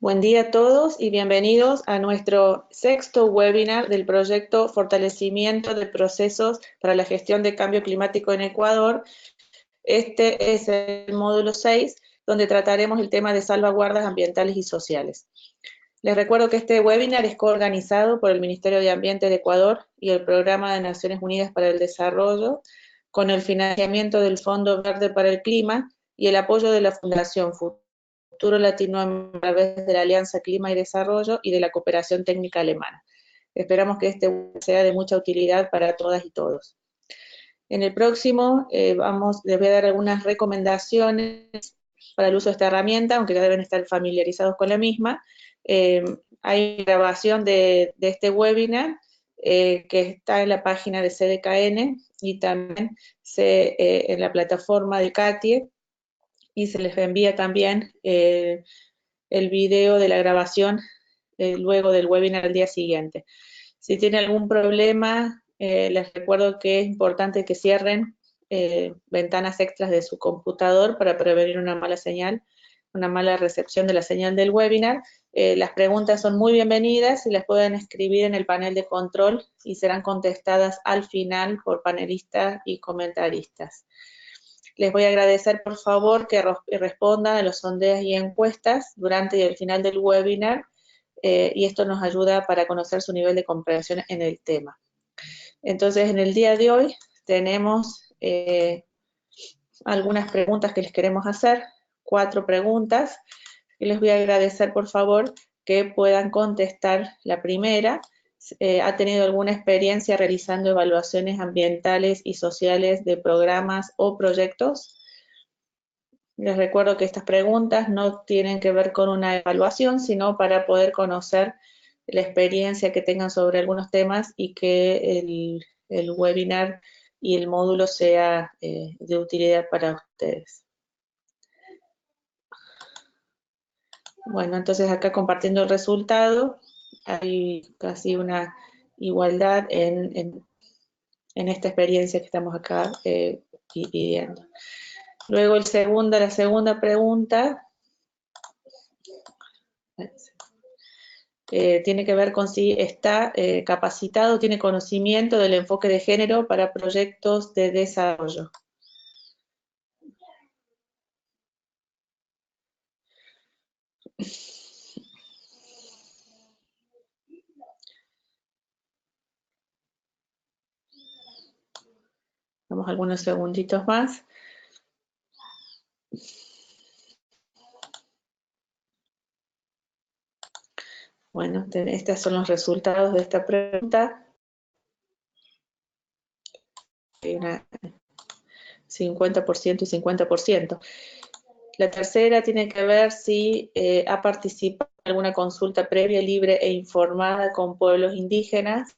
Buen día a todos y bienvenidos a nuestro sexto webinar del proyecto Fortalecimiento de Procesos para la Gestión de Cambio Climático en Ecuador. Este es el módulo 6, donde trataremos el tema de salvaguardas ambientales y sociales. Les recuerdo que este webinar es coorganizado por el Ministerio de Ambiente de Ecuador y el Programa de Naciones Unidas para el Desarrollo, con el financiamiento del Fondo Verde para el Clima y el apoyo de la Fundación Futuro Latinoamérica a través de la Alianza Clima y Desarrollo y de la Cooperación Técnica Alemana. Esperamos que este sea de mucha utilidad para todas y todos. En el próximo les voy a dar algunas recomendaciones para el uso de esta herramienta, aunque ya deben estar familiarizados con la misma. Hay grabación de este webinar que está en la página de CDKN y también en la plataforma de CATIE, y se les envía también el video de la grabación luego del webinar al día siguiente. Si tienen algún problema, les recuerdo que es importante que cierren ventanas extras de su computador para prevenir una mala señal, una mala recepción de la señal del webinar. Las preguntas son muy bienvenidas y las pueden escribir en el panel de control y serán contestadas al final por panelistas y comentaristas. Les voy a agradecer, por favor, que respondan a los sondeos y encuestas durante y al final del webinar, y esto nos ayuda para conocer su nivel de comprensión en el tema. Entonces, en el día de hoy tenemos algunas preguntas que les queremos hacer, 4 preguntas, y les voy a agradecer, por favor, que puedan contestar la primera. ¿Ha tenido alguna experiencia realizando evaluaciones ambientales y sociales de programas o proyectos? Les recuerdo que estas preguntas no tienen que ver con una evaluación, sino para poder conocer la experiencia que tengan sobre algunos temas y que el webinar y el módulo sea de utilidad para ustedes. Bueno, entonces acá compartiendo el resultado, hay casi una igualdad en esta experiencia que estamos acá pidiendo. Luego la segunda pregunta tiene que ver con si está capacitado, tiene conocimiento del enfoque de género para proyectos de desarrollo. Vamos algunos segunditos más. Bueno, estos son los resultados de esta pregunta. Hay una 50% y 50%. La tercera tiene que ver si ha participado en alguna consulta previa, libre e informada con pueblos indígenas.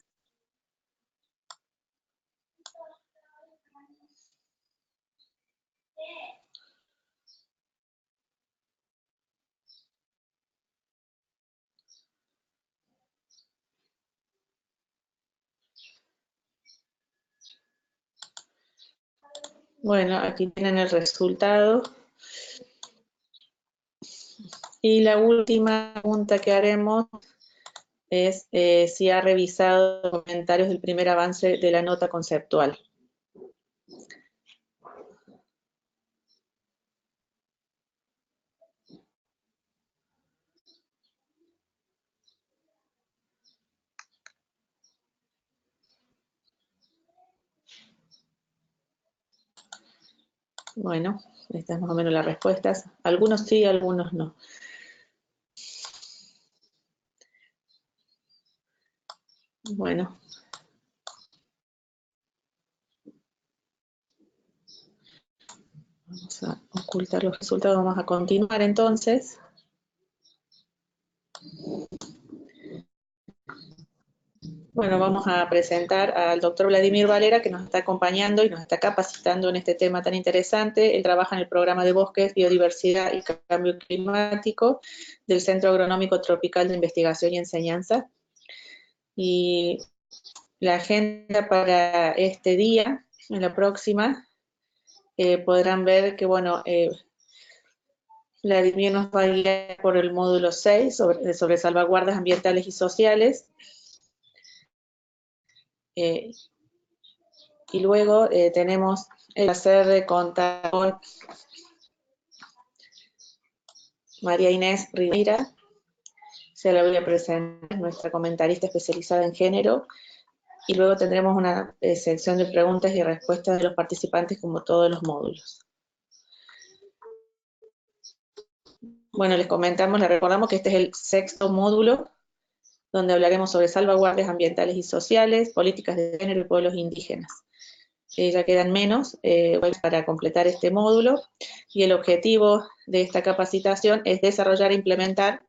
Bueno, aquí tienen el resultado. Y la última pregunta que haremos es si ha revisado comentarios del primer avance de la nota conceptual. Bueno, estas más o menos las respuestas. Algunos sí, algunos no. Bueno. Vamos a ocultar los resultados, vamos a continuar entonces. Bueno, vamos a presentar al doctor Vladimir Valera, que nos está acompañando y nos está capacitando en este tema tan interesante. Él trabaja en el programa de Bosques, Biodiversidad y Cambio Climático del Centro Agronómico Tropical de Investigación y Enseñanza. Y la agenda para este día, en la próxima, podrán ver que, bueno, Vladimir nos va a guiar por el módulo 6 sobre salvaguardas ambientales y sociales. Y luego tenemos el placer de contar con María Inés Rivera. Se la voy a presentar, nuestra comentarista especializada en género. Y luego tendremos una sección de preguntas y respuestas de los participantes, como todos los módulos. Bueno, les recordamos que este es el 6º módulo, donde hablaremos sobre salvaguardias ambientales y sociales, políticas de género y pueblos indígenas. Ya quedan menos para completar este módulo, y el objetivo de esta capacitación es desarrollar e implementar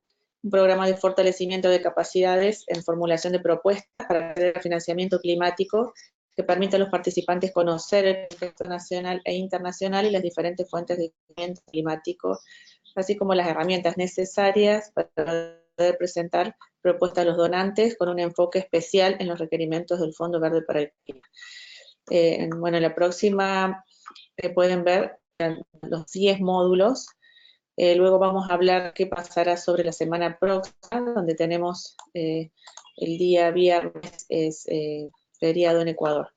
un programa de fortalecimiento de capacidades en formulación de propuestas para el financiamiento climático que permita a los participantes conocer el contexto nacional e internacional y las diferentes fuentes de financiamiento climático, así como las herramientas necesarias para poder presentar propuestas a los donantes con un enfoque especial en los requerimientos del Fondo Verde para el Clima. Bueno, la próxima pueden ver los 10 módulos. Luego vamos a hablar qué pasará sobre la semana próxima, donde tenemos el día viernes, es feriado en Ecuador.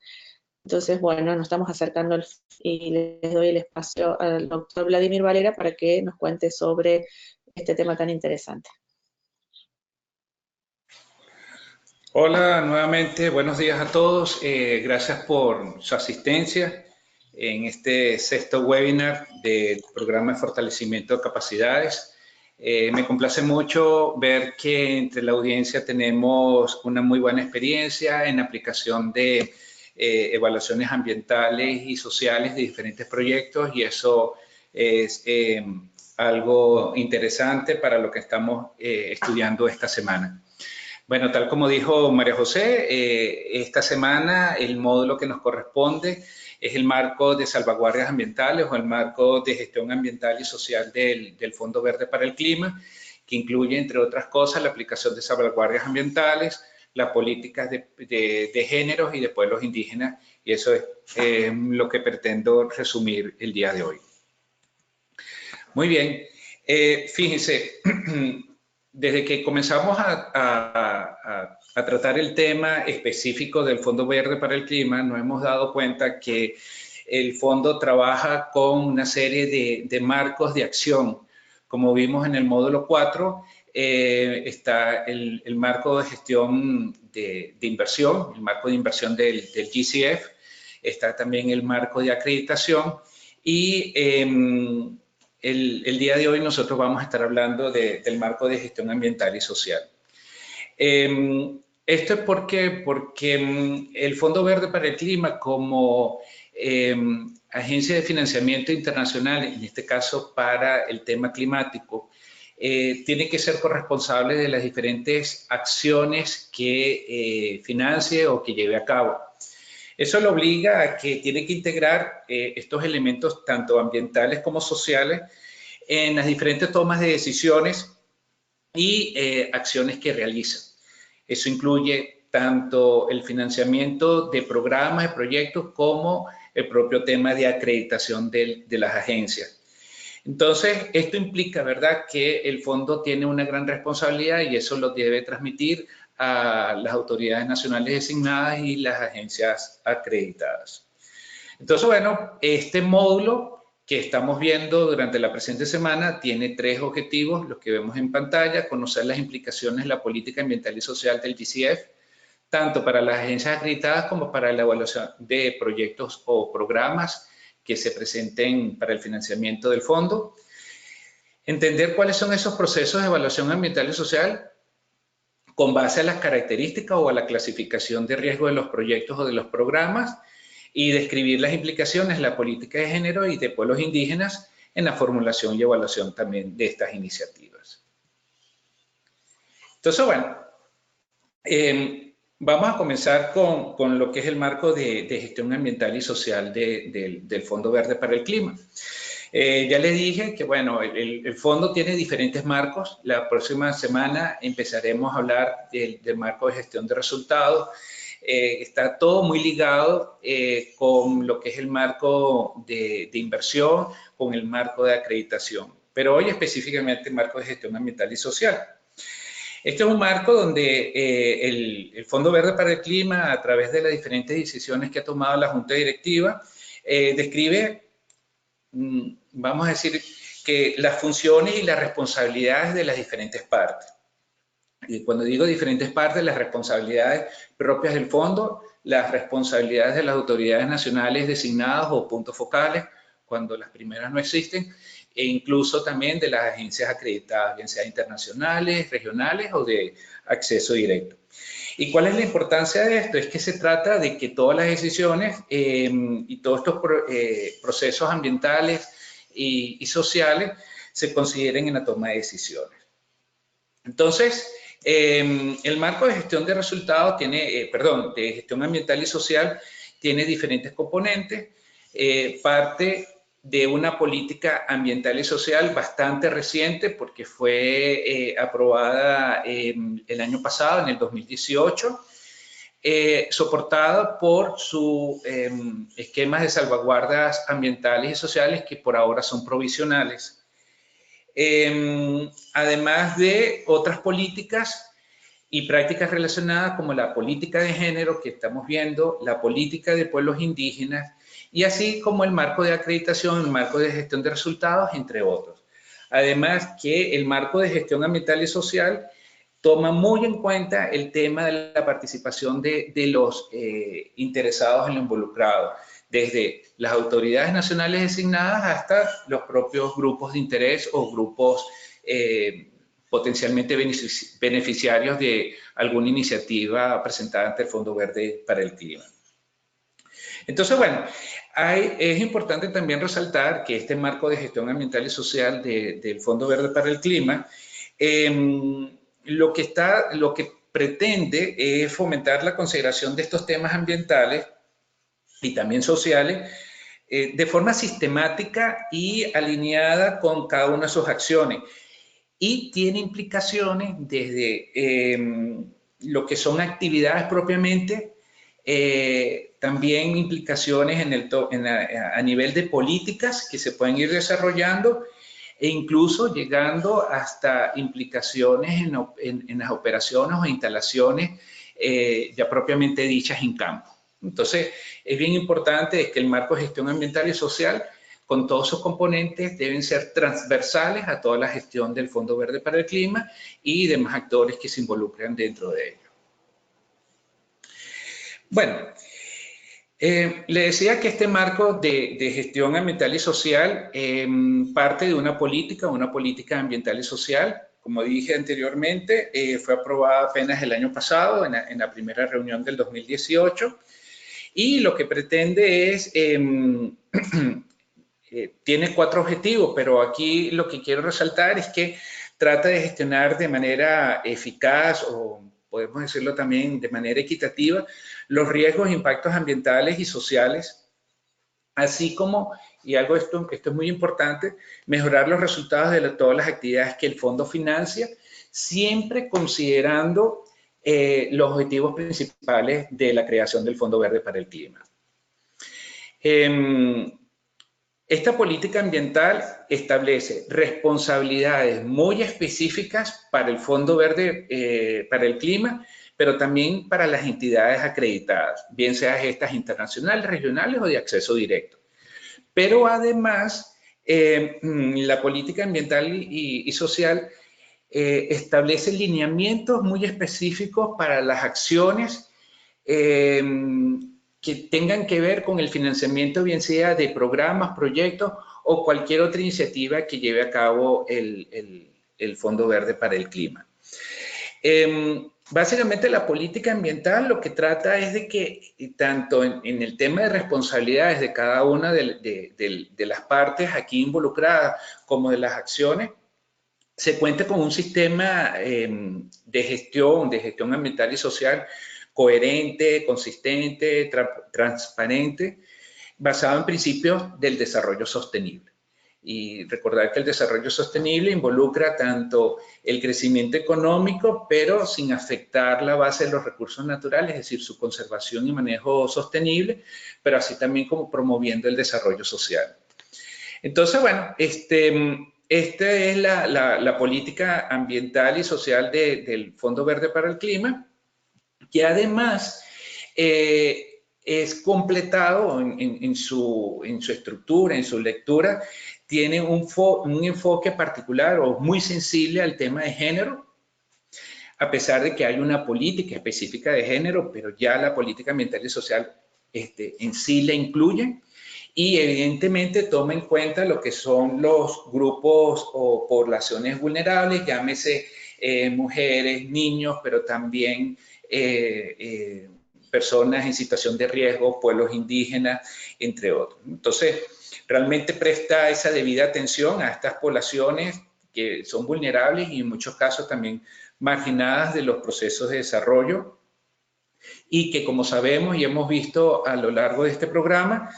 Entonces, bueno, nos estamos acercando y les doy el espacio al doctor Vladimir Valera para que nos cuente sobre este tema tan interesante. Hola, nuevamente, buenos días a todos. Gracias por su asistencia en este 6º webinar del programa de fortalecimiento de capacidades. Me complace mucho ver que entre la audiencia tenemos una muy buena experiencia en aplicación de evaluaciones ambientales y sociales de diferentes proyectos, y eso es algo interesante para lo que estamos estudiando esta semana. Bueno, tal como dijo María José, esta semana el módulo que nos corresponde es el marco de salvaguardias ambientales o el marco de gestión ambiental y social del Fondo Verde para el Clima, que incluye, entre otras cosas, la aplicación de salvaguardias ambientales, las políticas de géneros y de pueblos indígenas, y eso es lo que pretendo resumir el día de hoy. Muy bien, fíjense, desde que comenzamos a tratar el tema específico del Fondo Verde para el Clima, nos hemos dado cuenta que el fondo trabaja con una serie de marcos de acción. Como vimos en el módulo 4, está el marco de gestión de inversión, el marco de inversión del GCF, está también el marco de acreditación, y el día de hoy nosotros vamos a estar hablando del marco de gestión ambiental y social. Esto es porque el Fondo Verde para el Clima, como agencia de financiamiento internacional, en este caso para el tema climático, tiene que ser corresponsable de las diferentes acciones que financie o que lleve a cabo. Eso lo obliga a que tiene que integrar estos elementos tanto ambientales como sociales en las diferentes tomas de decisiones y acciones que realiza. Eso incluye tanto el financiamiento de programas, de proyectos, como el propio tema de acreditación de las agencias. Entonces, esto implica, ¿verdad?, que el fondo tiene una gran responsabilidad y eso lo debe transmitir a las autoridades nacionales designadas y las agencias acreditadas. Entonces, bueno, este módulo que estamos viendo durante la presente semana tiene 3 objetivos, los que vemos en pantalla: conocer las implicaciones de la política ambiental y social del GCF, tanto para las agencias acreditadas como para la evaluación de proyectos o programas que se presenten para el financiamiento del fondo. Entender cuáles son esos procesos de evaluación ambiental y social con base a las características o a la clasificación de riesgo de los proyectos o de los programas, y describir las implicaciones de la política de género y de pueblos indígenas en la formulación y evaluación también de estas iniciativas. Entonces, bueno, vamos a comenzar con lo que es el marco de gestión ambiental y social del Fondo Verde para el Clima. Ya les dije que, bueno, el fondo tiene diferentes marcos. La próxima semana empezaremos a hablar del marco de gestión de resultados. Está todo muy ligado con lo que es el marco de inversión, con el marco de acreditación. pero hoy específicamente marco de gestión ambiental y social. Este es un marco donde el Fondo Verde para el Clima, a través de las diferentes decisiones que ha tomado la Junta Directiva, describe, vamos a decir, que las funciones y las responsabilidades de las diferentes partes. Y cuando digo diferentes partes, las responsabilidades propias del fondo, las responsabilidades de las autoridades nacionales designadas o puntos focales, cuando las primeras no existen, e incluso también de las agencias acreditadas, bien sea internacionales, regionales o de acceso directo. ¿Y cuál es la importancia de esto? Es que se trata de que todas las decisiones y todos estos procesos ambientales y sociales se consideren en la toma de decisiones. Entonces, el marco de gestión de resultados tiene, de gestión ambiental y social tiene diferentes componentes, parte de una política ambiental y social bastante reciente porque fue aprobada el año pasado, en el 2018, soportada por su esquemas de salvaguardas ambientales y sociales que por ahora son provisionales. Además de otras políticas y prácticas relacionadas como la política de género que estamos viendo, la política de pueblos indígenas y así como el marco de acreditación, el marco de gestión de resultados, entre otros. Además que el marco de gestión ambiental y social toma muy en cuenta el tema de la participación de los interesados en lo involucrado, desde las autoridades nacionales designadas hasta los propios grupos de interés o grupos potencialmente beneficiarios de alguna iniciativa presentada ante el Fondo Verde para el Clima. Entonces, bueno, es importante también resaltar que este marco de gestión ambiental y social del Fondo Verde para el Clima lo que pretende es fomentar la consideración de estos temas ambientales y también sociales de forma sistemática y alineada con cada una de sus acciones. Y tiene implicaciones desde lo que son actividades propiamente, también implicaciones a nivel de políticas que se pueden ir desarrollando e incluso llegando hasta implicaciones en las operaciones o instalaciones ya propiamente dichas en campo. Entonces, es bien importante que el marco de gestión ambiental y social, con todos sus componentes, deben ser transversales a toda la gestión del Fondo Verde para el Clima y demás actores que se involucran dentro de ello. Bueno, le decía que este marco de gestión ambiental y social parte de una política ambiental y social. Como dije anteriormente, fue aprobada apenas el año pasado, en la primera reunión del 2018, y lo que pretende es, tiene 4 objetivos, pero aquí lo que quiero resaltar es que trata de gestionar de manera eficaz o podemos decirlo también de manera equitativa, los riesgos e impactos ambientales y sociales, así como, y esto es muy importante, mejorar los resultados de todas las actividades que el fondo financia, siempre considerando los objetivos principales de la creación del Fondo Verde para el Clima. Esta política ambiental establece responsabilidades muy específicas para el Fondo Verde para el Clima, pero también para las entidades acreditadas, bien sean estas internacionales, regionales o de acceso directo. Pero además, la política ambiental y social establece lineamientos muy específicos para las acciones que tengan que ver con el financiamiento, bien sea de programas, proyectos o cualquier otra iniciativa que lleve a cabo el Fondo Verde para el Clima. Básicamente la política ambiental lo que trata es de que tanto en el tema de responsabilidades de cada una de las partes aquí involucradas como de las acciones, se cuente con un sistema de gestión ambiental y social coherente, consistente, transparente, basado en principios del desarrollo sostenible. Y recordar que el desarrollo sostenible involucra tanto el crecimiento económico, pero sin afectar la base de los recursos naturales, es decir, su conservación y manejo sostenible, pero así también como promoviendo el desarrollo social. Entonces, bueno, esta es la política ambiental y social del Fondo Verde para el Clima, que además es completado en su estructura, en su lectura, tiene un enfoque particular o muy sensible al tema de género, a pesar de que hay una política específica de género, pero ya la política ambiental y social en sí la incluye. Y evidentemente toma en cuenta lo que son los grupos o poblaciones vulnerables, llámese mujeres, niños, pero también personas en situación de riesgo, pueblos indígenas, entre otros. Entonces, realmente presta esa debida atención a estas poblaciones que son vulnerables y en muchos casos también marginadas de los procesos de desarrollo y que, como sabemos y hemos visto a lo largo de este programa,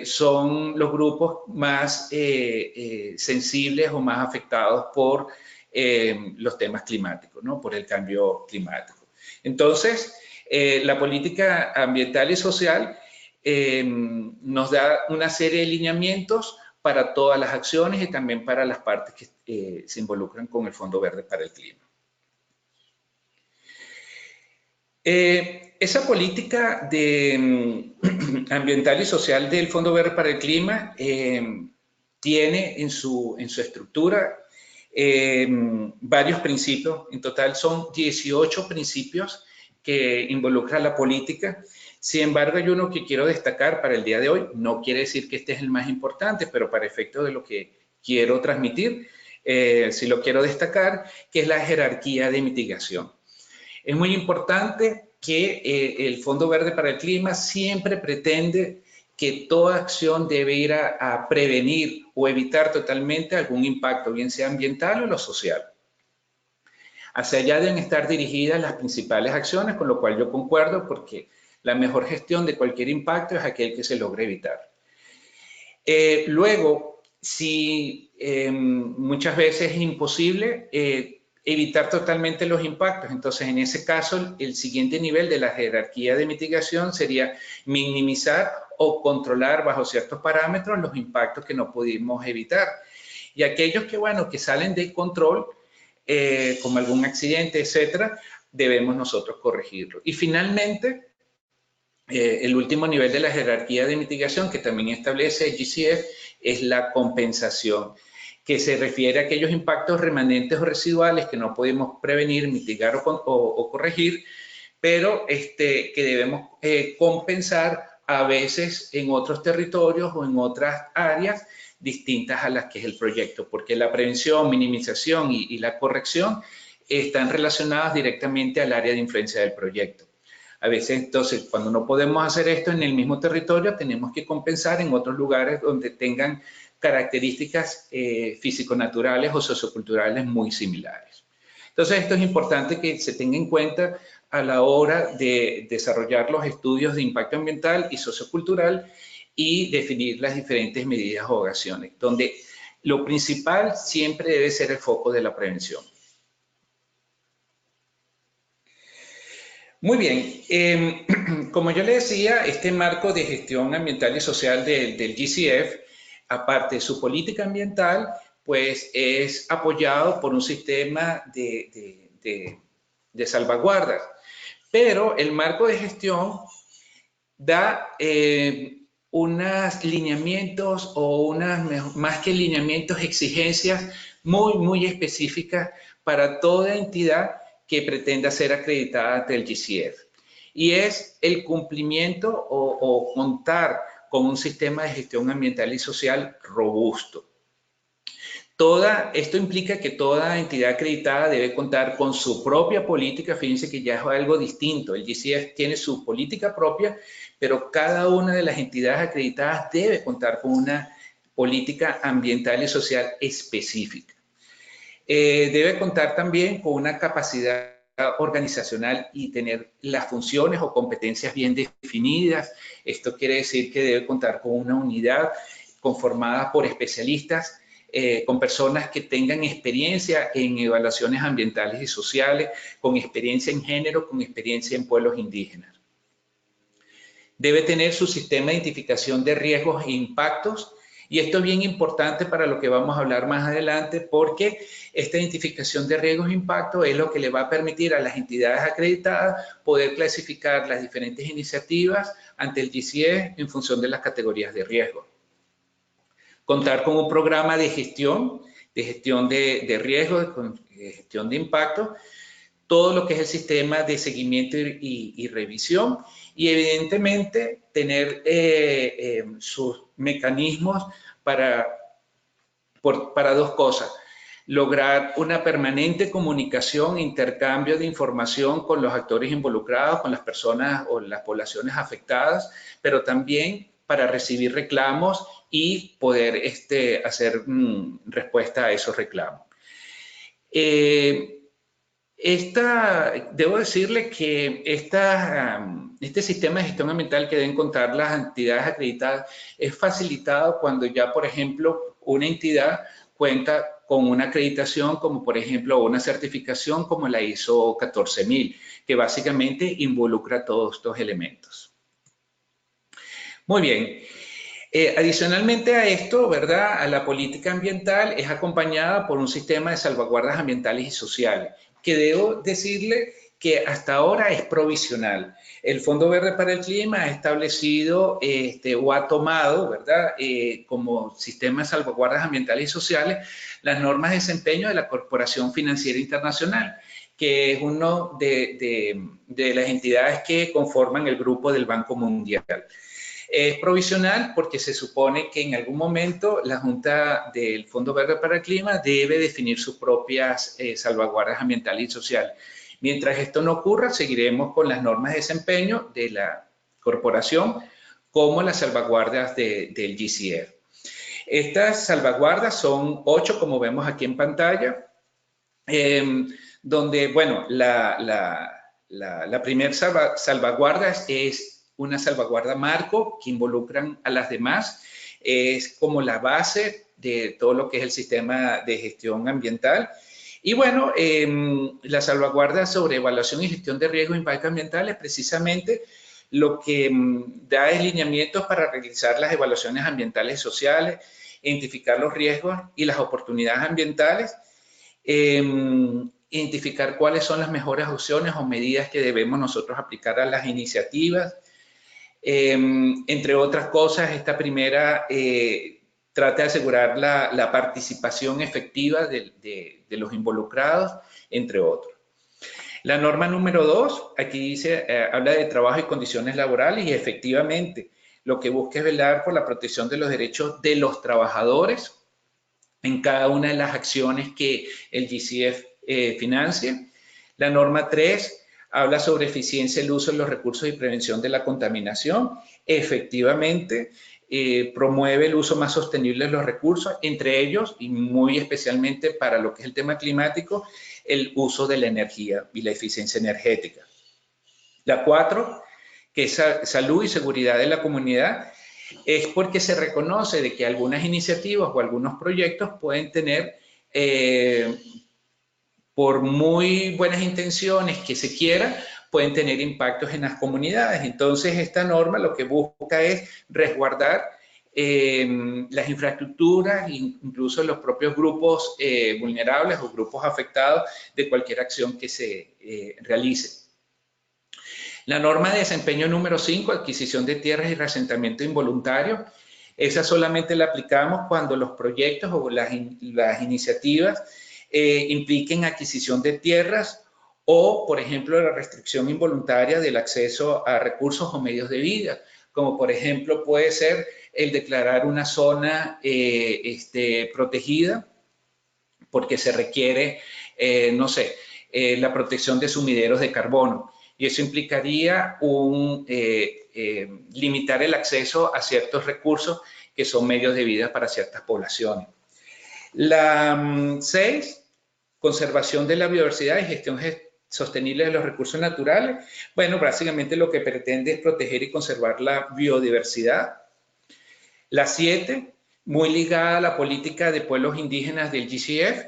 son los grupos más sensibles o más afectados por los temas climáticos, ¿no? Por el cambio climático. Entonces, la política ambiental y social nos da una serie de lineamientos para todas las acciones y también para las partes que se involucran con el Fondo Verde para el Clima. Esa política ambiental y social del Fondo Verde para el Clima tiene en su estructura varios principios. En total son 18 principios que involucra la política. Sin embargo, hay uno que quiero destacar para el día de hoy. No quiere decir que este es el más importante, pero para efecto de lo que quiero transmitir, sí lo quiero destacar, que es la jerarquía de mitigación. Es muy importante que el Fondo Verde para el Clima siempre pretende que toda acción debe ir a prevenir o evitar totalmente algún impacto, bien sea ambiental o lo social. Hacia allá deben estar dirigidas las principales acciones, con lo cual yo concuerdo, porque la mejor gestión de cualquier impacto es aquel que se logre evitar. Luego, si muchas veces es imposible evitar totalmente los impactos, entonces en ese caso el siguiente nivel de la jerarquía de mitigación sería minimizar o controlar bajo ciertos parámetros los impactos que no pudimos evitar. Y aquellos que, bueno, que salen de control, como algún accidente, etcétera, debemos nosotros corregirlo. Y finalmente, el último nivel de la jerarquía de mitigación que también establece el GCF es la compensación, que se refiere a aquellos impactos remanentes o residuales que no podemos prevenir, mitigar o corregir, pero que debemos compensar a veces en otros territorios o en otras áreas distintas a las que es el proyecto, porque la prevención, minimización y la corrección están relacionadas directamente al área de influencia del proyecto. A veces, entonces, cuando no podemos hacer esto en el mismo territorio, tenemos que compensar en otros lugares donde tengan características físico-naturales o socioculturales muy similares. Entonces, esto es importante que se tenga en cuenta a la hora de desarrollar los estudios de impacto ambiental y sociocultural y definir las diferentes medidas o acciones, donde lo principal siempre debe ser el foco de la prevención. Muy bien, como yo le decía, este marco de gestión ambiental y social del GCF, aparte de su política ambiental, pues es apoyado por un sistema de salvaguardas. Pero el marco de gestión da unos lineamientos o más que lineamientos, exigencias muy específicas para toda entidad que pretenda ser acreditada ante el GCF. Y es el cumplimiento o contar con un sistema de gestión ambiental y social robusto. Esto implica que toda entidad acreditada debe contar con su propia política. Fíjense que ya es algo distinto. El GCF tiene su política propia, pero cada una de las entidades acreditadas debe contar con una política ambiental y social específica. Debe contar también con una capacidad organizacional y tener las funciones o competencias bien definidas. Esto quiere decir que debe contar con una unidad conformada por especialistas, con personas que tengan experiencia en evaluaciones ambientales y sociales, con experiencia en género, con experiencia en pueblos indígenas. Debe tener su sistema de identificación de riesgos e impactos Y esto es bien importante para lo que vamos a hablar más adelante, porque esta identificación de riesgos e impacto es lo que le va a permitir a las entidades acreditadas poder clasificar las diferentes iniciativas ante el GCE en función de las categorías de riesgo. Contar con un programa de gestión de riesgo, de gestión de impacto, todo lo que es el sistema de seguimiento y revisión, y evidentemente tener sus mecanismos para dos cosas: lograr una permanente comunicación, intercambio de información con los actores involucrados, con las personas o las poblaciones afectadas, pero también para recibir reclamos y poder hacer respuesta a esos reclamos. Debo decirle que este sistema de gestión ambiental que deben contar las entidades acreditadas es facilitado cuando ya, por ejemplo, una entidad cuenta con una acreditación, como por ejemplo una certificación como la ISO 14000, que básicamente involucra todos estos elementos. Muy bien. Adicionalmente a esto, ¿verdad?, a la política ambiental es acompañada por un sistema de salvaguardas ambientales y sociales, que debo decirle que hasta ahora es provisional. El Fondo Verde para el Clima ha establecido o ha tomado, ¿verdad?, como sistema de salvaguardas ambientales y sociales las normas de desempeño de la Corporación Financiera Internacional, que es una de las entidades que conforman el grupo del Banco Mundial. Es provisional porque se supone que en algún momento la Junta del Fondo Verde para el Clima debe definir sus propias salvaguardas ambientales y sociales. Mientras esto no ocurra, seguiremos con las normas de desempeño de la corporación, como las salvaguardas del GCF. Estas salvaguardas son 8, como vemos aquí en pantalla, donde, bueno, la primera salvaguarda es una salvaguarda marco que involucran a las demás. Es como la base de todo lo que es el sistema de gestión ambiental. Y bueno, la salvaguarda sobre evaluación y gestión de riesgos e impacto ambiental es precisamente lo que da lineamientos para realizar las evaluaciones ambientales y sociales, identificar los riesgos y las oportunidades ambientales, identificar cuáles son las mejores opciones o medidas que debemos nosotros aplicar a las iniciativas. Entre otras cosas, esta primera trata de asegurar la participación efectiva de los involucrados, entre otros. La norma número 2, aquí dice, habla de trabajo y condiciones laborales, y efectivamente lo que busca es velar por la protección de los derechos de los trabajadores en cada una de las acciones que el GCF financia. La norma 3 habla sobre eficiencia del uso de los recursos y prevención de la contaminación. Efectivamente, promueve el uso más sostenible de los recursos, entre ellos, y muy especialmente para lo que es el tema climático, el uso de la energía y la eficiencia energética. La 4, que es salud y seguridad de la comunidad, es porque se reconoce de que algunas iniciativas o algunos proyectos pueden tener, por muy buenas intenciones que se quiera, pueden tener impactos en las comunidades. Entonces, esta norma lo que busca es resguardar las infraestructuras, incluso los propios grupos vulnerables o grupos afectados de cualquier acción que se realice. La norma de desempeño número 5, adquisición de tierras y reasentamiento involuntario, esa solamente la aplicamos cuando los proyectos o las iniciativas impliquen adquisición de tierras o, por ejemplo, la restricción involuntaria del acceso a recursos o medios de vida, como por ejemplo puede ser el declarar una zona protegida porque se requiere, no sé, la protección de sumideros de carbono. Y eso implicaría limitar el acceso a ciertos recursos que son medios de vida para ciertas poblaciones. La 6, conservación de la biodiversidad y gestión sostenible de los recursos naturales. Bueno, básicamente lo que pretende es proteger y conservar la biodiversidad. La 7, muy ligada a la política de pueblos indígenas del GCF,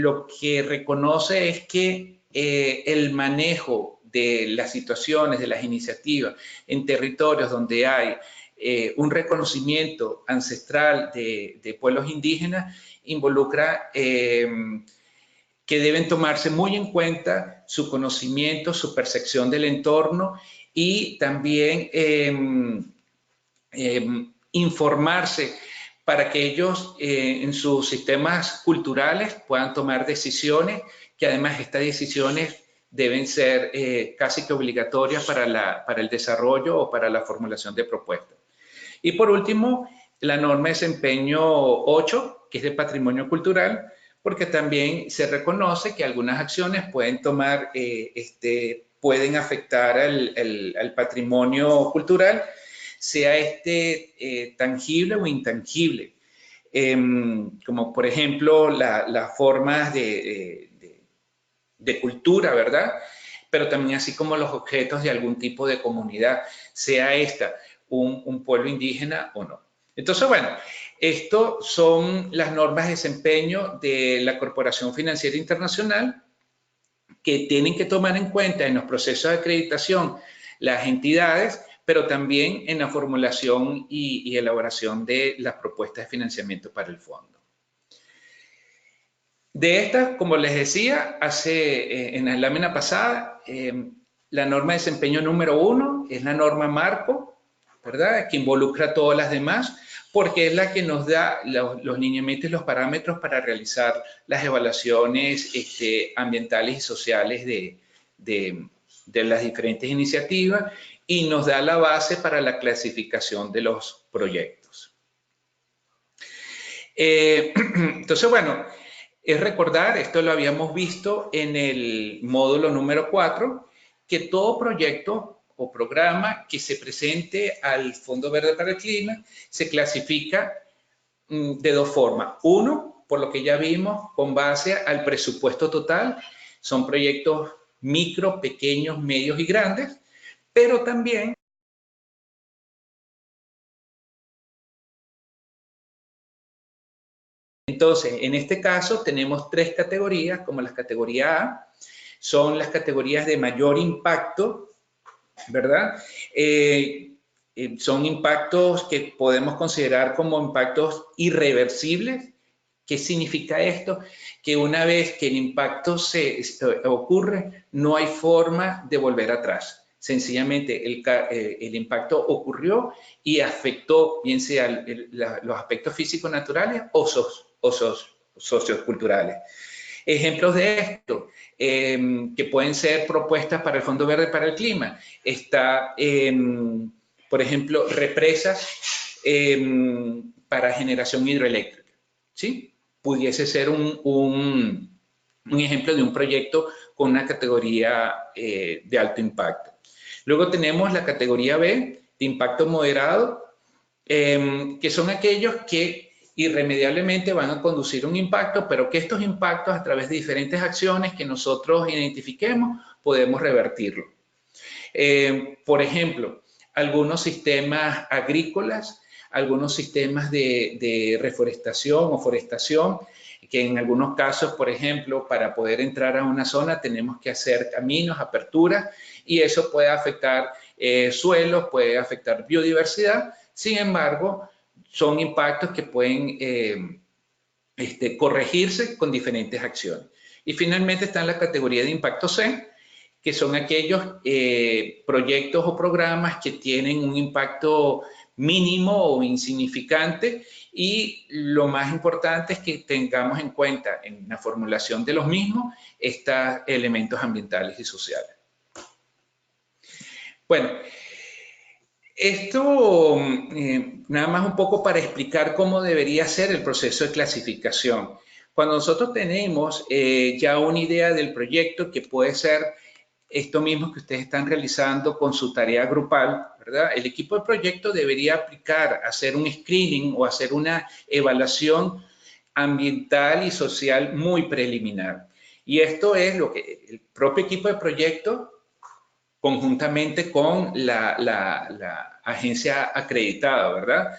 lo que reconoce es que el manejo de las situaciones, de las iniciativas en territorios donde hay un reconocimiento ancestral de pueblos indígenas, involucra que deben tomarse muy en cuenta su conocimiento, su percepción del entorno y también informarse para que ellos en sus sistemas culturales puedan tomar decisiones, que además estas decisiones deben ser casi que obligatorias para el desarrollo o para la formulación de propuestas. Y por último, la norma de desempeño 8, que es de patrimonio cultural, porque también se reconoce que algunas acciones pueden pueden afectar al patrimonio cultural, sea tangible o intangible. Como por ejemplo las formas de cultura, ¿verdad? Pero también así como los objetos de algún tipo de comunidad, sea esta un pueblo indígena o no. Entonces, bueno, esto son las normas de desempeño de la Corporación Financiera Internacional que tienen que tomar en cuenta en los procesos de acreditación las entidades, pero también en la formulación y elaboración de las propuestas de financiamiento para el fondo. De estas, como les decía, en la lámina pasada, la norma de desempeño número 1 es la norma marco, ¿verdad? Que involucra a todas las demás, porque es la que nos da los lineamientos y los parámetros para realizar las evaluaciones ambientales y sociales de las diferentes iniciativas y nos da la base para la clasificación de los proyectos. Entonces, bueno, es recordar, esto lo habíamos visto en el módulo número 4, que todo proyecto o programa que se presente al Fondo Verde para el Clima se clasifica de dos formas. Uno, por lo que ya vimos, con base al presupuesto total, son proyectos micro, pequeños, medios y grandes, pero también entonces, en este caso tenemos tres categorías, como las categorías A, son las categorías de mayor impacto, ¿verdad? Son impactos que podemos considerar como impactos irreversibles. ¿Qué significa esto? Que una vez que el impacto ocurre, no hay forma de volver atrás. Sencillamente el impacto ocurrió y afectó, bien sea los aspectos físicos naturales o socioculturales. Ejemplos de esto, que pueden ser propuestas para el Fondo Verde para el Clima, está, por ejemplo, represas para generación hidroeléctrica, ¿sí? Pudiese ser un ejemplo de un proyecto con una categoría de alto impacto. Luego tenemos la categoría B, de impacto moderado, que son aquellos que irremediablemente van a conducir un impacto, pero que estos impactos a través de diferentes acciones que nosotros identifiquemos podemos revertirlo. Por ejemplo, algunos sistemas agrícolas, algunos sistemas de reforestación o forestación, que en algunos casos, por ejemplo, para poder entrar a una zona tenemos que hacer caminos, aperturas, y eso puede afectar suelos, puede afectar biodiversidad. Sin embargo, son impactos que pueden corregirse con diferentes acciones. Y finalmente está en la categoría de impacto C, que son aquellos proyectos o programas que tienen un impacto mínimo o insignificante, y lo más importante es que tengamos en cuenta en la formulación de los mismos estos elementos ambientales y sociales. Bueno, esto nada más un poco para explicar cómo debería ser el proceso de clasificación. Cuando nosotros tenemos ya una idea del proyecto, que puede ser esto mismo que ustedes están realizando con su tarea grupal, ¿verdad? El equipo de proyecto debería hacer un screening o hacer una evaluación ambiental y social muy preliminar. Y esto es lo que el propio equipo de proyecto, conjuntamente con la agencia acreditada, ¿verdad?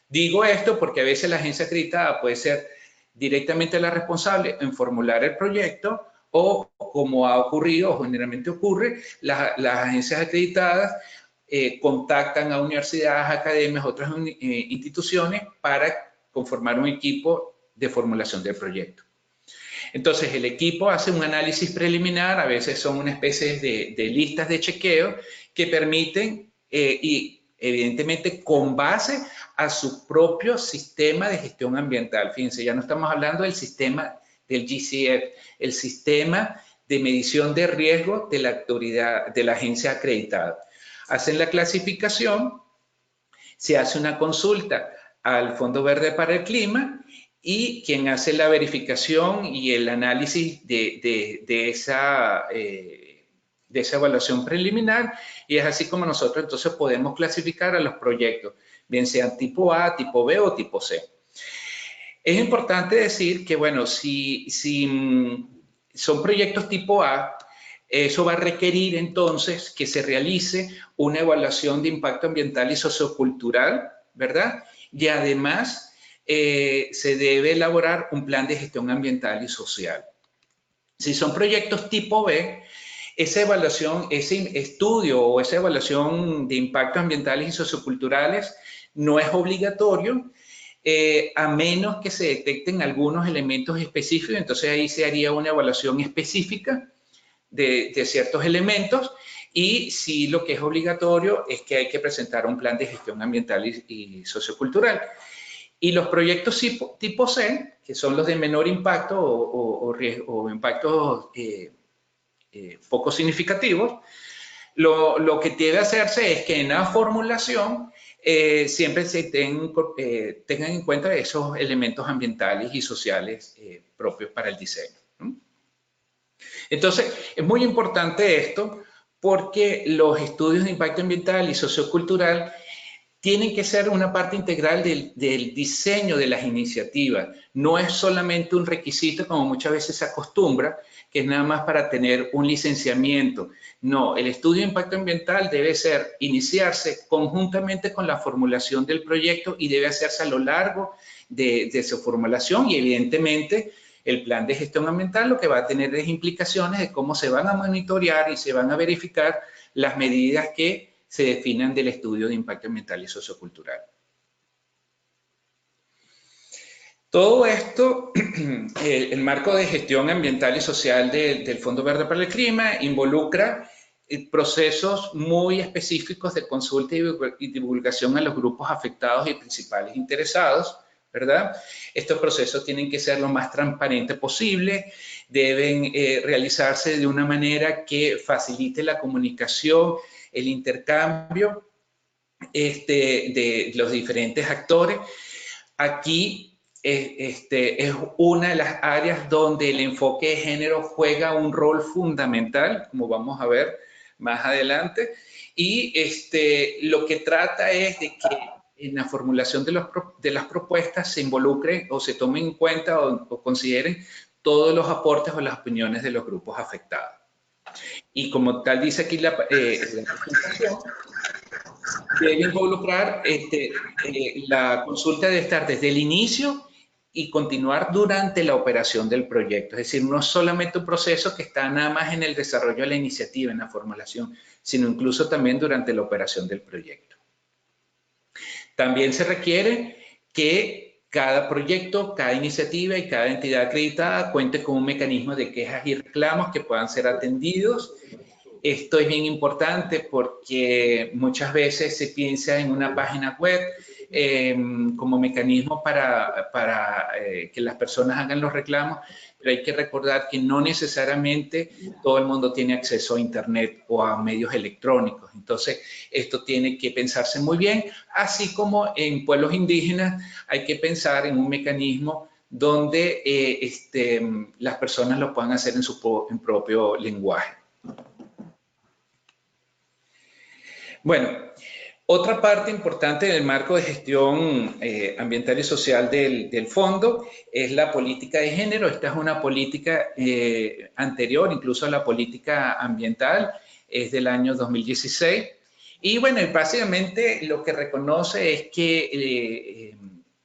Digo esto porque a veces la agencia acreditada puede ser directamente la responsable en formular el proyecto, o como ha ocurrido o generalmente ocurre, las agencias acreditadas contactan a universidades, academias, otras instituciones para conformar un equipo de formulación del proyecto. Entonces, el equipo hace un análisis preliminar, a veces son una especie de listas de chequeo que permiten, y evidentemente con base a su propio sistema de gestión ambiental. Fíjense, ya no estamos hablando del sistema del GCF, el sistema de medición de riesgo de la autoridad, de la agencia acreditada. Hacen la clasificación, se hace una consulta al Fondo Verde para el Clima y quien hace la verificación y el análisis de esa evaluación preliminar, y es así como nosotros entonces podemos clasificar a los proyectos, bien sean tipo A, tipo B o tipo C. Es importante decir que, bueno, si son proyectos tipo A, eso va a requerir entonces que se realice una evaluación de impacto ambiental y sociocultural, ¿verdad? Y además se debe elaborar un plan de gestión ambiental y social. Si son proyectos tipo B, esa evaluación, ese estudio o esa evaluación de impactos ambientales y socioculturales no es obligatorio, a menos que se detecten algunos elementos específicos. Entonces ahí se haría una evaluación específica de ciertos elementos, y sí, lo que es obligatorio es que hay que presentar un plan de gestión ambiental y sociocultural. Y los proyectos tipo C, que son los de menor impacto o impactos poco significativos, lo que debe hacerse es que en la formulación siempre se tengan en cuenta esos elementos ambientales y sociales propios para el diseño. Entonces, es muy importante esto porque los estudios de impacto ambiental y sociocultural tienen que ser una parte integral del diseño de las iniciativas. No es solamente un requisito, como muchas veces se acostumbra, que es nada más para tener un licenciamiento. No, el estudio de impacto ambiental debe iniciarse conjuntamente con la formulación del proyecto y debe hacerse a lo largo de su formulación, y evidentemente el plan de gestión ambiental lo que va a tener es implicaciones de cómo se van a monitorear y se van a verificar las medidas que se definan del estudio de impacto ambiental y sociocultural. Todo esto, el marco de gestión ambiental y social del Fondo Verde para el Clima involucra procesos muy específicos de consulta y divulgación a los grupos afectados y principales interesados, ¿verdad? Estos procesos tienen que ser lo más transparentes posible, deben realizarse de una manera que facilite la comunicación, el intercambio de los diferentes actores. Aquí es una de las áreas donde el enfoque de género juega un rol fundamental, como vamos a ver más adelante, y lo que trata es de que en la formulación de las propuestas se involucre o se tomen en cuenta o consideren todos los aportes o las opiniones de los grupos afectados. Y como tal dice aquí la presentación, debe involucrar, la consulta debe estar desde el inicio y continuar durante la operación del proyecto. Es decir, no es solamente un proceso que está nada más en el desarrollo de la iniciativa, en la formulación, sino incluso también durante la operación del proyecto. También se requiere que cada proyecto, cada iniciativa y cada entidad acreditada cuente con un mecanismo de quejas y reclamos que puedan ser atendidos. Esto es bien importante porque muchas veces se piensa en una página web como mecanismo para que las personas hagan los reclamos, pero hay que recordar que no necesariamente todo el mundo tiene acceso a Internet o a medios electrónicos. Entonces, esto tiene que pensarse muy bien, así como en pueblos indígenas hay que pensar en un mecanismo donde las personas lo puedan hacer en su propio lenguaje. Bueno, otra parte importante del marco de gestión ambiental y social del fondo es la política de género. Esta es una política anterior, incluso a la política ambiental, es del año 2016. Y bueno, básicamente lo que reconoce es que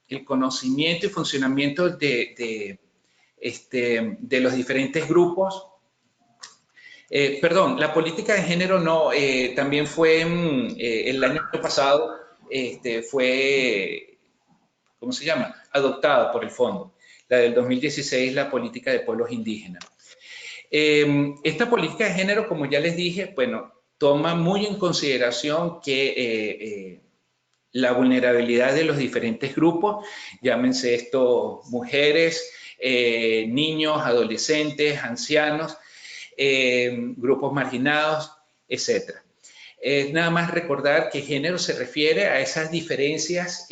el conocimiento y funcionamiento de los diferentes grupos Perdón, la política de género no, también fue el año pasado, fue, ¿cómo se llama? Adoptada por el fondo. La del 2016, la política de pueblos indígenas. Esta política de género, como ya les dije, bueno, toma muy en consideración que la vulnerabilidad de los diferentes grupos, llámense esto mujeres, niños, adolescentes, ancianos, grupos marginados, etc. Nada más recordar que género se refiere a esas diferencias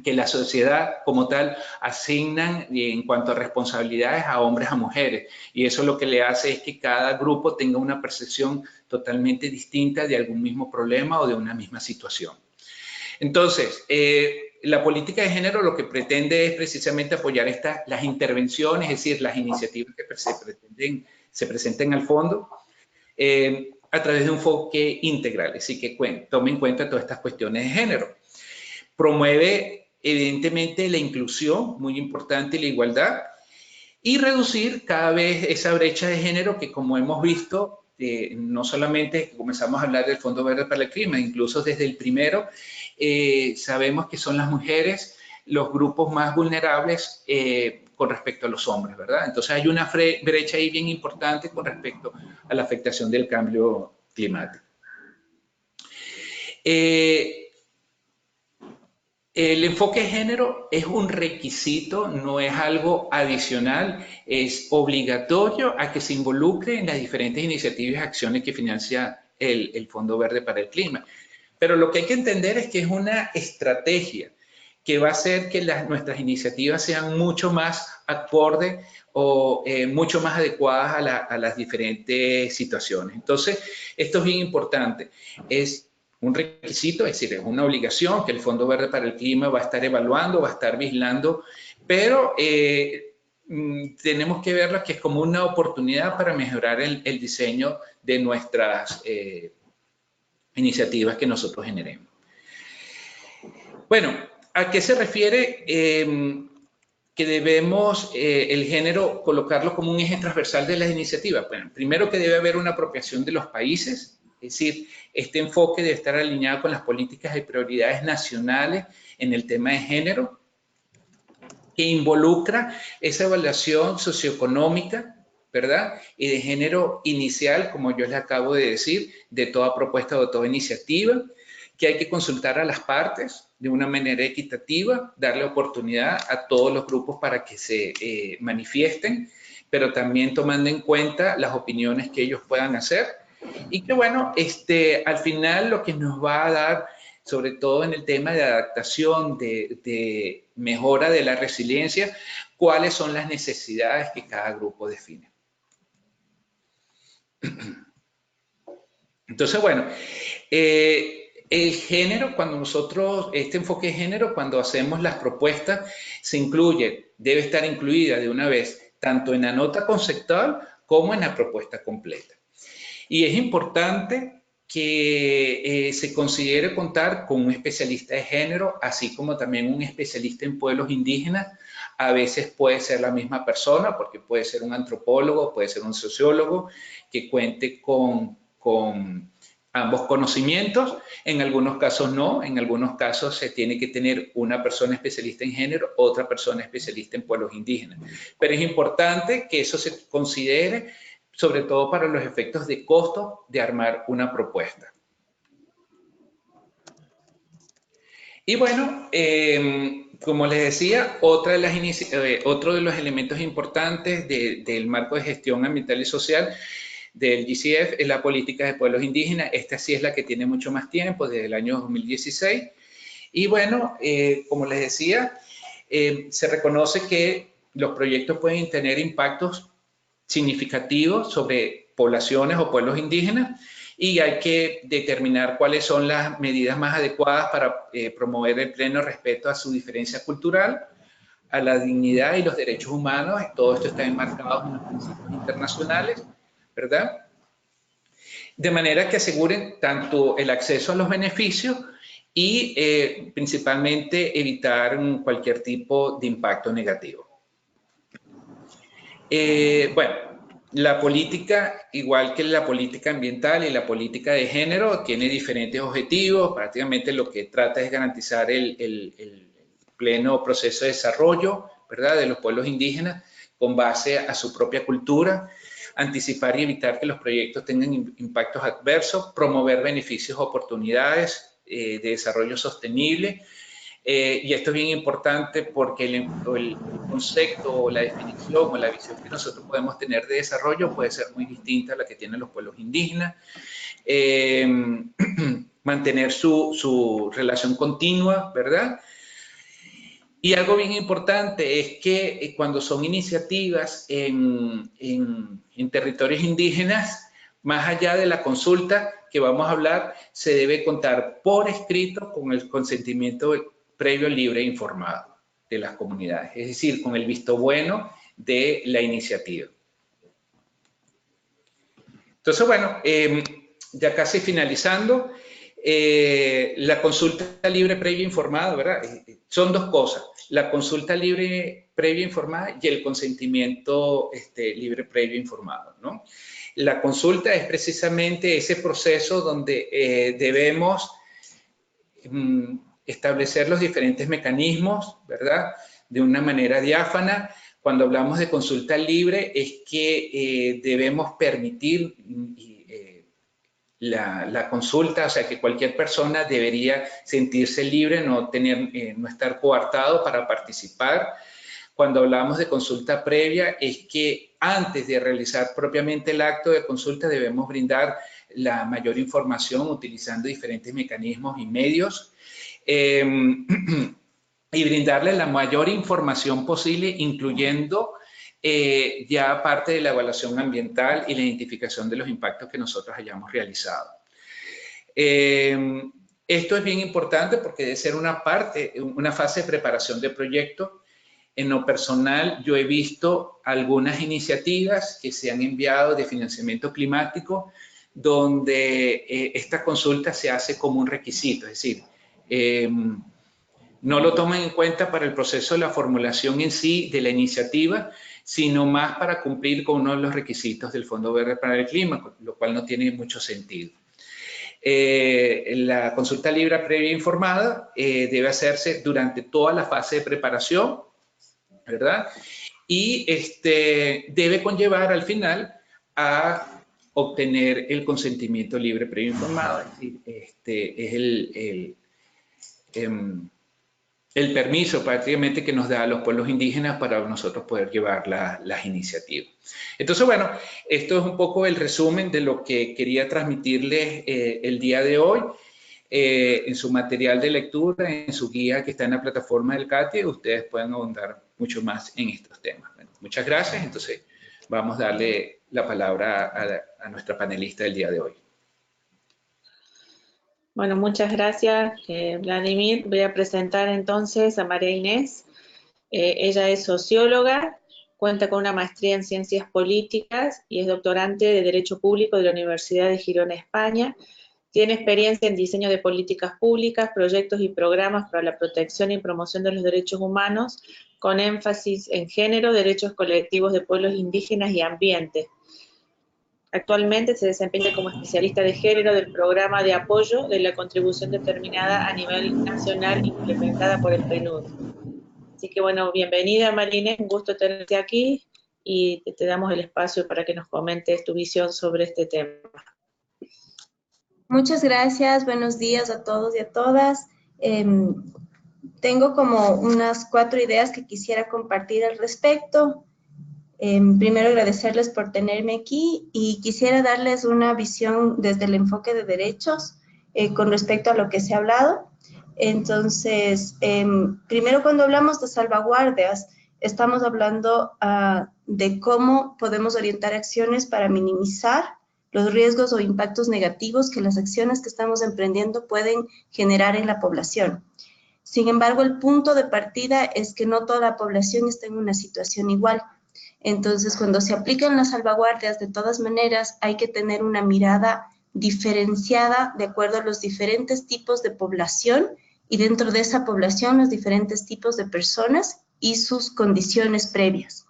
que la sociedad como tal asignan en cuanto a responsabilidades a hombres a mujeres. Y eso lo que le hace es que cada grupo tenga una percepción totalmente distinta de algún mismo problema o de una misma situación. Entonces, la política de género lo que pretende es precisamente apoyar las intervenciones, es decir, las iniciativas que se presenten al fondo a través de un enfoque integral, así que tome en cuenta todas estas cuestiones de género. Promueve evidentemente la inclusión, muy importante, y la igualdad, y reducir cada vez esa brecha de género que, como hemos visto, no solamente comenzamos a hablar del Fondo Verde para el Clima, incluso desde el primero, sabemos que son las mujeres los grupos más vulnerables con respecto a los hombres, ¿verdad? Entonces hay una brecha ahí bien importante con respecto a la afectación del cambio climático. El enfoque de género es un requisito, no es algo adicional, es obligatorio a que se involucre en las diferentes iniciativas y acciones que financia el Fondo Verde para el Clima. Pero lo que hay que entender es que es una estrategia que va a hacer que nuestras iniciativas sean mucho más acorde o mucho más adecuadas a las diferentes situaciones. Entonces, esto es bien importante. Es un requisito, es decir, es una obligación que el Fondo Verde para el Clima va a estar evaluando, va a estar vigilando, pero tenemos que verlo que es como una oportunidad para mejorar el diseño de nuestras iniciativas que nosotros generemos. Bueno, ¿a qué se refiere que debemos el género colocarlo como un eje transversal de las iniciativas? Bueno, primero que debe haber una apropiación de los países, es decir, este enfoque debe estar alineado con las políticas y prioridades nacionales en el tema de género, que involucra esa evaluación socioeconómica, ¿verdad? Y de género inicial, como yo les acabo de decir, de toda propuesta o de toda iniciativa, que hay que consultar a las partes de una manera equitativa, darle oportunidad a todos los grupos para que se manifiesten, pero también tomando en cuenta las opiniones que ellos puedan hacer. Y que bueno, al final lo que nos va a dar, sobre todo en el tema de adaptación, de mejora de la resiliencia, cuáles son las necesidades que cada grupo define. Entonces, bueno, el género, cuando nosotros, este enfoque de género, cuando hacemos las propuestas, se incluye, debe estar incluida de una vez, tanto en la nota conceptual como en la propuesta completa. Y es importante que se considere contar con un especialista de género, así como también un especialista en pueblos indígenas. A veces puede ser la misma persona, porque puede ser un antropólogo, puede ser un sociólogo, que cuente con ambos conocimientos. En algunos casos no, en algunos casos se tiene que tener una persona especialista en género, otra persona especialista en pueblos indígenas. Pero es importante que eso se considere, sobre todo para los efectos de costo de armar una propuesta. Y bueno, como les decía, otro de los elementos importantes del marco de gestión ambiental y social del GCF es la política de pueblos indígenas. Esta sí es la que tiene mucho más tiempo, desde el año 2016. Y bueno, como les decía, se reconoce que los proyectos pueden tener impactos significativos sobre poblaciones o pueblos indígenas y hay que determinar cuáles son las medidas más adecuadas para promover el pleno respeto a su diferencia cultural, a la dignidad y los derechos humanos. Todo esto está enmarcado en los principios internacionales, ¿verdad? De manera que aseguren tanto el acceso a los beneficios y principalmente evitar cualquier tipo de impacto negativo. Bueno, La política, igual que la política ambiental y la política de género, tiene diferentes objetivos. Prácticamente lo que trata es garantizar el pleno proceso de desarrollo, ¿verdad?, de los pueblos indígenas con base a su propia cultura, anticipar y evitar que los proyectos tengan impactos adversos, promover beneficios, oportunidades de desarrollo sostenible. Y esto es bien importante porque el concepto o la definición o la visión que nosotros podemos tener de desarrollo puede ser muy distinta a la que tienen los pueblos indígenas. Mantener su relación continua, ¿verdad? Y algo bien importante es que cuando son iniciativas en territorios indígenas, más allá de la consulta que vamos a hablar, se debe contar por escrito con el consentimiento previo, libre e informado de las comunidades, es decir, con el visto bueno de la iniciativa. Entonces, bueno, ya casi finalizando, la consulta libre previa informada, ¿verdad? Son dos cosas, la consulta libre previa informada y el consentimiento libre previo informado, ¿no? La consulta es precisamente ese proceso donde debemos establecer los diferentes mecanismos, ¿verdad?, de una manera diáfana. Cuando hablamos de consulta libre es que debemos permitir la consulta, o sea, que cualquier persona debería sentirse libre, no estar coartado para participar. Cuando hablamos de consulta previa es que antes de realizar propiamente el acto de consulta debemos brindar la mayor información utilizando diferentes mecanismos y medios y brindarle la mayor información posible, incluyendo ya parte de la evaluación ambiental y la identificación de los impactos que nosotros hayamos realizado. Esto es bien importante porque debe ser una fase de preparación de proyecto. En lo personal, yo he visto algunas iniciativas que se han enviado de financiamiento climático donde esta consulta se hace como un requisito, es decir, no lo toman en cuenta para el proceso de la formulación en sí de la iniciativa, sino más para cumplir con uno de los requisitos del Fondo Verde para el Clima, lo cual no tiene mucho sentido. La consulta libre previa informada debe hacerse durante toda la fase de preparación, ¿verdad? Y debe conllevar al final a obtener el consentimiento libre previo informado. Es el permiso prácticamente que nos da a los pueblos indígenas para nosotros poder llevar las iniciativas. Entonces, bueno, esto es un poco el resumen de lo que quería transmitirles el día de hoy. En su material de lectura, en su guía que está en la plataforma del CATIE, ustedes pueden ahondar mucho más en estos temas. Bueno, muchas gracias. Entonces, vamos a darle la palabra a nuestra panelista del día de hoy. Bueno, muchas gracias, Vladimir. Voy a presentar entonces a María Inés. Ella es socióloga, cuenta con una maestría en Ciencias Políticas y es doctorante de Derecho Público de la Universidad de Girona, España. Tiene experiencia en diseño de políticas públicas, proyectos y programas para la protección y promoción de los derechos humanos, con énfasis en género, derechos colectivos de pueblos indígenas y ambiente. Actualmente se desempeña como especialista de género del programa de apoyo de la contribución determinada a nivel nacional implementada por el PNUD. Así que bueno, bienvenida María, un gusto tenerte aquí y te damos el espacio para que nos comentes tu visión sobre este tema. Muchas gracias, buenos días a todos y a todas. Tengo como unas 4 ideas que quisiera compartir al respecto. Primero agradecerles por tenerme aquí y quisiera darles una visión desde el enfoque de derechos con respecto a lo que se ha hablado. Entonces, primero cuando hablamos de salvaguardias, estamos hablando de cómo podemos orientar acciones para minimizar los riesgos o impactos negativos que las acciones que estamos emprendiendo pueden generar en la población. Sin embargo, el punto de partida es que no toda la población está en una situación igual. Entonces, cuando se aplican las salvaguardias, de todas maneras, hay que tener una mirada diferenciada de acuerdo a los diferentes tipos de población y dentro de esa población los diferentes tipos de personas y sus condiciones previas.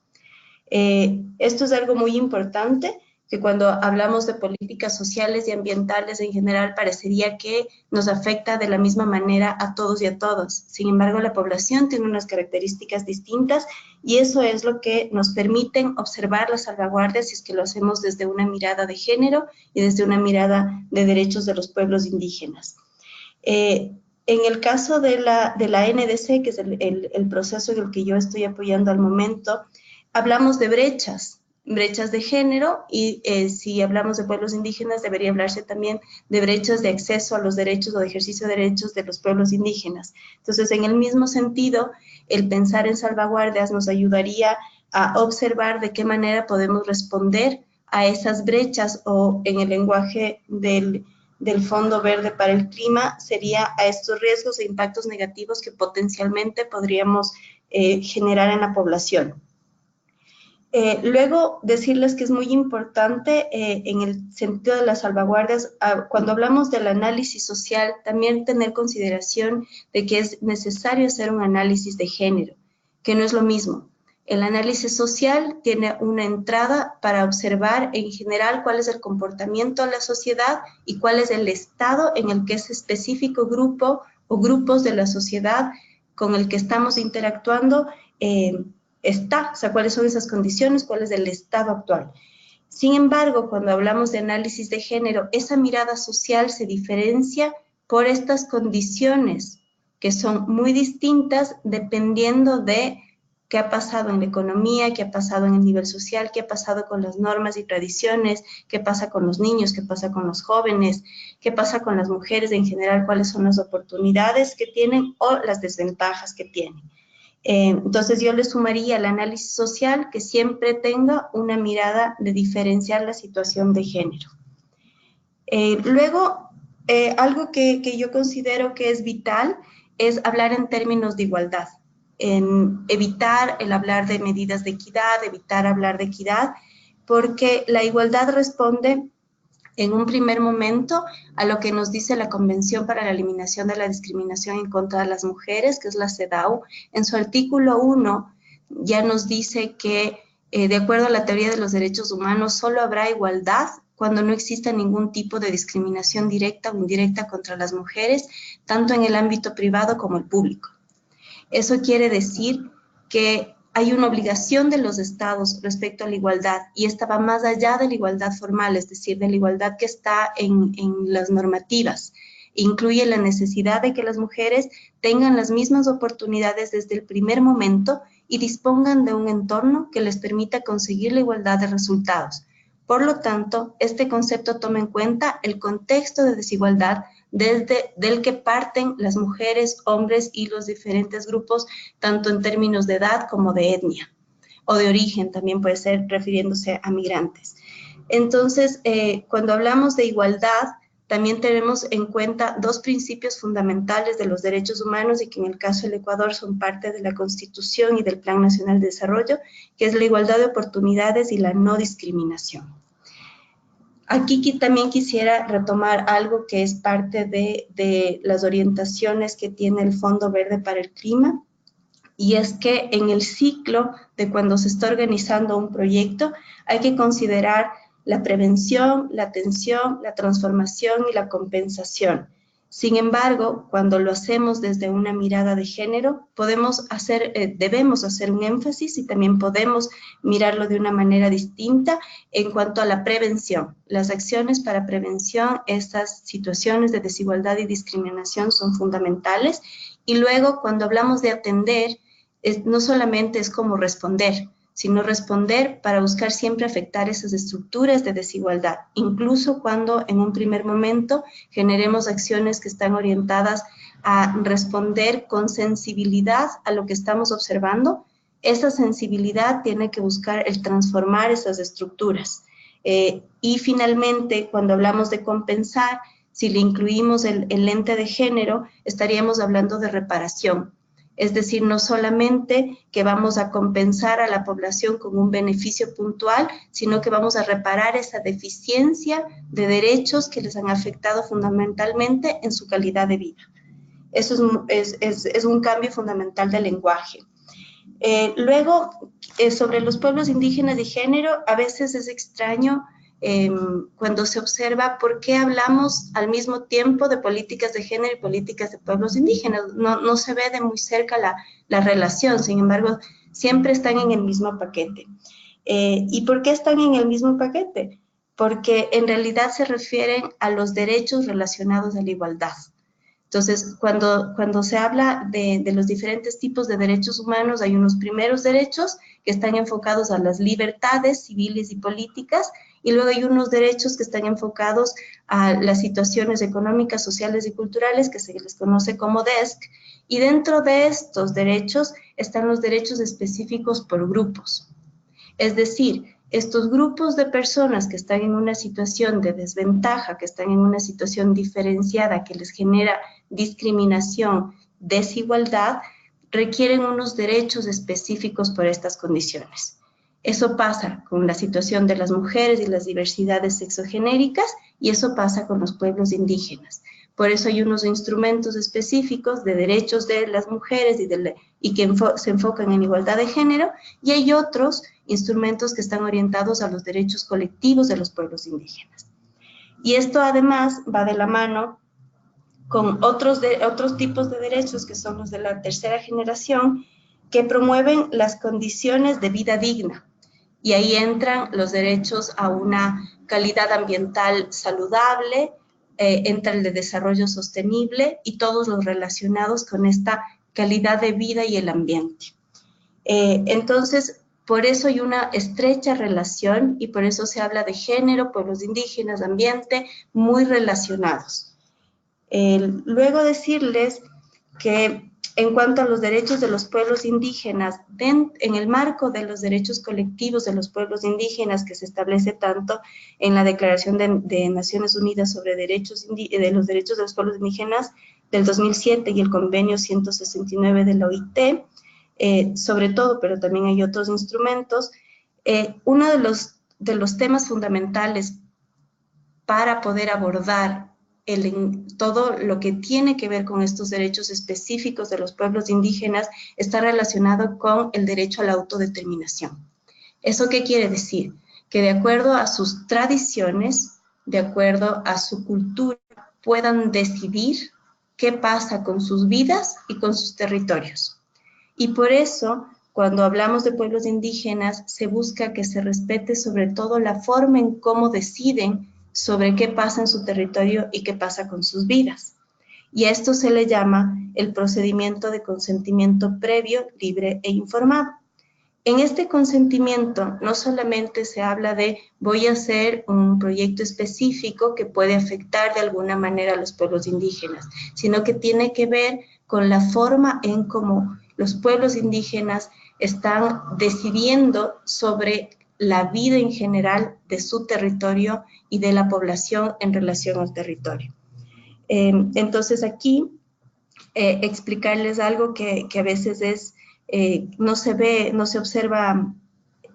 Esto es algo muy importante, que cuando hablamos de políticas sociales y ambientales en general parecería que nos afecta de la misma manera a todos y a todas. Sin embargo, la población tiene unas características distintas y eso es lo que nos permite observar las salvaguardias si es que lo hacemos desde una mirada de género y desde una mirada de derechos de los pueblos indígenas. En el caso de la NDC, que es el proceso en el que yo estoy apoyando al momento, hablamos de brechas de género y si hablamos de pueblos indígenas debería hablarse también de brechas de acceso a los derechos o de ejercicio de derechos de los pueblos indígenas. Entonces, en el mismo sentido, el pensar en salvaguardias nos ayudaría a observar de qué manera podemos responder a esas brechas, o en el lenguaje del Fondo Verde para el Clima, sería a estos riesgos e impactos negativos que potencialmente podríamos generar en la población. Luego, decirles que es muy importante en el sentido de las salvaguardias, cuando hablamos del análisis social, también tener consideración de que es necesario hacer un análisis de género, que no es lo mismo. El análisis social tiene una entrada para observar en general cuál es el comportamiento de la sociedad y cuál es el estado en el que ese específico grupo o grupos de la sociedad con el que estamos interactuando está, o sea, cuáles son esas condiciones, cuál es el estado actual. Sin embargo, cuando hablamos de análisis de género, esa mirada social se diferencia por estas condiciones que son muy distintas dependiendo de qué ha pasado en la economía, qué ha pasado en el nivel social, qué ha pasado con las normas y tradiciones, qué pasa con los niños, qué pasa con los jóvenes, qué pasa con las mujeres en general, cuáles son las oportunidades que tienen o las desventajas que tienen. Entonces yo le sumaría al análisis social que siempre tenga una mirada de diferenciar la situación de género. Luego, algo que yo considero que es vital es hablar en términos de igualdad. Evitar el hablar de medidas de equidad, evitar hablar de equidad, porque la igualdad responde en un primer momento a lo que nos dice la Convención para la Eliminación de la Discriminación en contra de las Mujeres, que es la CEDAW. En su artículo 1 ya nos dice que, de acuerdo a la teoría de los derechos humanos, solo habrá igualdad cuando no exista ningún tipo de discriminación directa o indirecta contra las mujeres, tanto en el ámbito privado como el público. Eso quiere decir que hay una obligación de los estados respecto a la igualdad, y esta va más allá de la igualdad formal, es decir, de la igualdad que está en las normativas. Incluye la necesidad de que las mujeres tengan las mismas oportunidades desde el primer momento y dispongan de un entorno que les permita conseguir la igualdad de resultados. Por lo tanto, este concepto toma en cuenta el contexto de desigualdad del que parten las mujeres, hombres y los diferentes grupos, tanto en términos de edad como de etnia, o de origen, también puede ser refiriéndose a migrantes. Entonces, cuando hablamos de igualdad, también tenemos en cuenta dos principios fundamentales de los derechos humanos y que en el caso del Ecuador son parte de la Constitución y del Plan Nacional de Desarrollo, que es la igualdad de oportunidades y la no discriminación. Aquí también quisiera retomar algo que es parte de las orientaciones que tiene el Fondo Verde para el Clima, y es que en el ciclo de cuando se está organizando un proyecto hay que considerar la prevención, la atención, la transformación y la compensación. Sin embargo, cuando lo hacemos desde una mirada de género, debemos hacer un énfasis y también podemos mirarlo de una manera distinta en cuanto a la prevención. Las acciones para prevención, estas situaciones de desigualdad y discriminación son fundamentales. Y luego, cuando hablamos de atender, no solamente es como responder, sino responder para buscar siempre afectar esas estructuras de desigualdad, incluso cuando en un primer momento generemos acciones que están orientadas a responder con sensibilidad a lo que estamos observando. Esa sensibilidad tiene que buscar el transformar esas estructuras. Y finalmente, cuando hablamos de compensar, si le incluimos el lente de género, estaríamos hablando de reparación. Es decir, no solamente que vamos a compensar a la población con un beneficio puntual, sino que vamos a reparar esa deficiencia de derechos que les han afectado fundamentalmente en su calidad de vida. Eso es un cambio fundamental del lenguaje. Luego, sobre los pueblos indígenas y género, a veces es extraño cuando se observa por qué hablamos al mismo tiempo de políticas de género y políticas de pueblos indígenas. No se ve de muy cerca la relación, sin embargo, siempre están en el mismo paquete. ¿Y por qué están en el mismo paquete? Porque en realidad se refieren a los derechos relacionados a la igualdad. Entonces, cuando se habla de los diferentes tipos de derechos humanos, hay unos primeros derechos que están enfocados a las libertades civiles y políticas, y luego hay unos derechos que están enfocados a las situaciones económicas, sociales y culturales, que se les conoce como DESC, y dentro de estos derechos están los derechos específicos por grupos. Es decir, estos grupos de personas que están en una situación de desventaja, que están en una situación diferenciada, que les genera discriminación, desigualdad, requieren unos derechos específicos por estas condiciones. Eso pasa con la situación de las mujeres y las diversidades sexogenéricas, y eso pasa con los pueblos indígenas. Por eso hay unos instrumentos específicos de derechos de las mujeres y que se enfocan en igualdad de género, y hay otros instrumentos que están orientados a los derechos colectivos de los pueblos indígenas. Y esto además va de la mano con otros tipos de derechos que son los de la tercera generación, que promueven las condiciones de vida digna. Y ahí entran los derechos a una calidad ambiental saludable, entra el de desarrollo sostenible y todos los relacionados con esta calidad de vida y el ambiente. Entonces, por eso hay una estrecha relación y por eso se habla de género, pueblos indígenas, ambiente, muy relacionados. Luego decirles que en cuanto a los derechos de los pueblos indígenas, en el marco de los derechos colectivos de los pueblos indígenas que se establece tanto en la Declaración de Naciones Unidas sobre los derechos de los pueblos indígenas del 2007 y el Convenio 169 de la OIT, sobre todo, pero también hay otros instrumentos, uno de los temas fundamentales para poder abordar todo lo que tiene que ver con estos derechos específicos de los pueblos indígenas está relacionado con el derecho a la autodeterminación. ¿Eso qué quiere decir? Que de acuerdo a sus tradiciones, de acuerdo a su cultura, puedan decidir qué pasa con sus vidas y con sus territorios. Y por eso, cuando hablamos de pueblos indígenas, se busca que se respete sobre todo la forma en cómo deciden sobre qué pasa en su territorio y qué pasa con sus vidas. Y a esto se le llama el procedimiento de consentimiento previo, libre e informado. En este consentimiento no solamente se habla de voy a hacer un proyecto específico que puede afectar de alguna manera a los pueblos indígenas, sino que tiene que ver con la forma en cómo los pueblos indígenas están decidiendo sobre la vida en general de su territorio y de la población en relación al territorio. Entonces aquí explicarles algo que a veces no se observa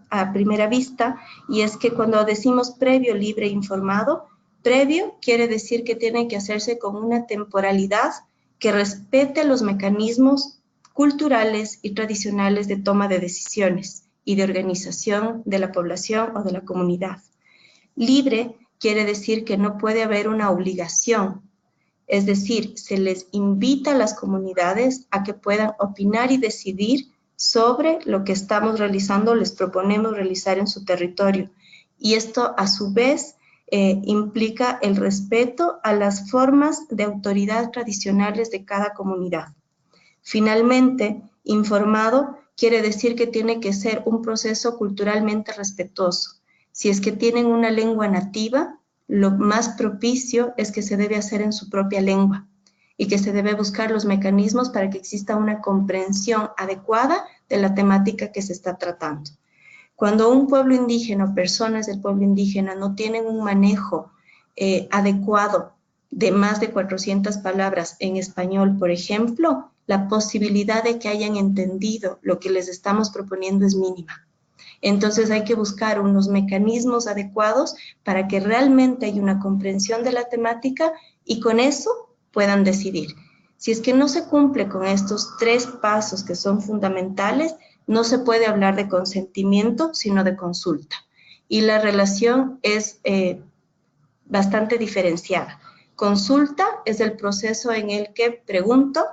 a primera vista, y es que cuando decimos previo, libre e informado, previo quiere decir que tiene que hacerse con una temporalidad que respete los mecanismos culturales y tradicionales de toma de decisiones y de organización de la población o de la comunidad. Libre quiere decir que no puede haber una obligación, es decir, se les invita a las comunidades a que puedan opinar y decidir sobre lo que estamos realizando, les proponemos realizar en su territorio. Y esto, a su vez, implica el respeto a las formas de autoridad tradicionales de cada comunidad. Finalmente, informado quiere decir que tiene que ser un proceso culturalmente respetuoso. Si es que tienen una lengua nativa, lo más propicio es que se debe hacer en su propia lengua y que se debe buscar los mecanismos para que exista una comprensión adecuada de la temática que se está tratando. Cuando un pueblo indígena o personas del pueblo indígena no tienen un manejo adecuado de más de 400 palabras en español, por ejemplo, la posibilidad de que hayan entendido lo que les estamos proponiendo es mínima. Entonces hay que buscar unos mecanismos adecuados para que realmente haya una comprensión de la temática y con eso puedan decidir. Si es que no se cumple con estos 3 pasos que son fundamentales, no se puede hablar de consentimiento, sino de consulta. Y la relación es bastante diferenciada. Consulta es el proceso en el que pregunto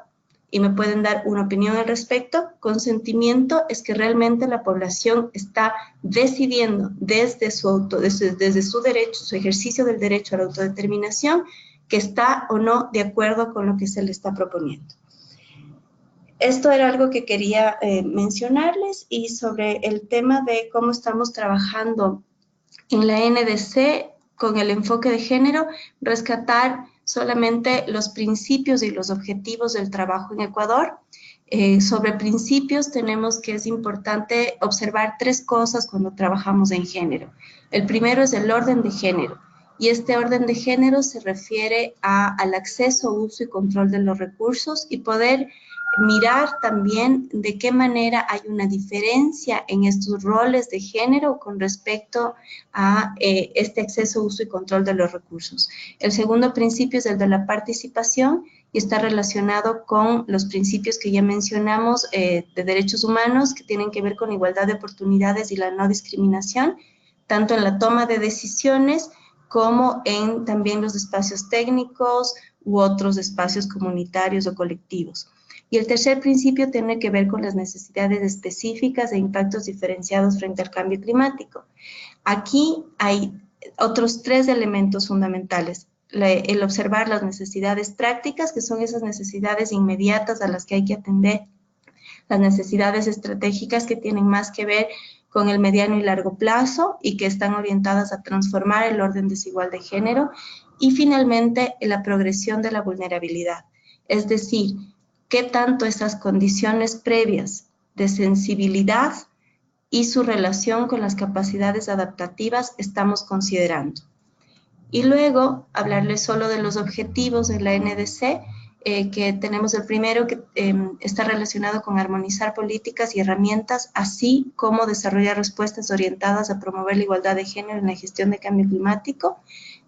y me pueden dar una opinión al respecto. Consentimiento es que realmente la población está decidiendo desde su derecho, su ejercicio del derecho a la autodeterminación, que está o no de acuerdo con lo que se le está proponiendo. Esto era algo que quería mencionarles, y sobre el tema de cómo estamos trabajando en la NDC con el enfoque de género, rescatar solamente los principios y los objetivos del trabajo en Ecuador. Sobre principios tenemos que es importante observar 3 cosas cuando trabajamos en género. El primero es el orden de género, y este orden de género se refiere al acceso, uso y control de los recursos, y poder mirar también de qué manera hay una diferencia en estos roles de género con respecto a este acceso, uso y control de los recursos. El segundo principio es el de la participación, y está relacionado con los principios que ya mencionamos de derechos humanos, que tienen que ver con igualdad de oportunidades y la no discriminación, tanto en la toma de decisiones como en también los espacios técnicos u otros espacios comunitarios o colectivos. Y el tercer principio tiene que ver con las necesidades específicas e impactos diferenciados frente al cambio climático. Aquí hay otros 3 elementos fundamentales. El observar las necesidades prácticas, que son esas necesidades inmediatas a las que hay que atender. Las necesidades estratégicas, que tienen más que ver con el mediano y largo plazo y que están orientadas a transformar el orden desigual de género. Y finalmente, la progresión de la vulnerabilidad. Es decir, qué tanto esas condiciones previas de sensibilidad y su relación con las capacidades adaptativas estamos considerando. Y luego hablarles solo de los objetivos de la NDC, que tenemos el primero, que está relacionado con armonizar políticas y herramientas, así como desarrollar respuestas orientadas a promover la igualdad de género en la gestión de cambio climático.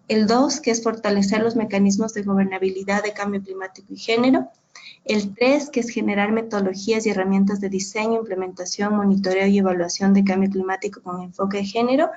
El 2, que es fortalecer los mecanismos de gobernabilidad de cambio climático y género. El 3, que es generar metodologías y herramientas de diseño, implementación, monitoreo y evaluación de cambio climático con enfoque de género.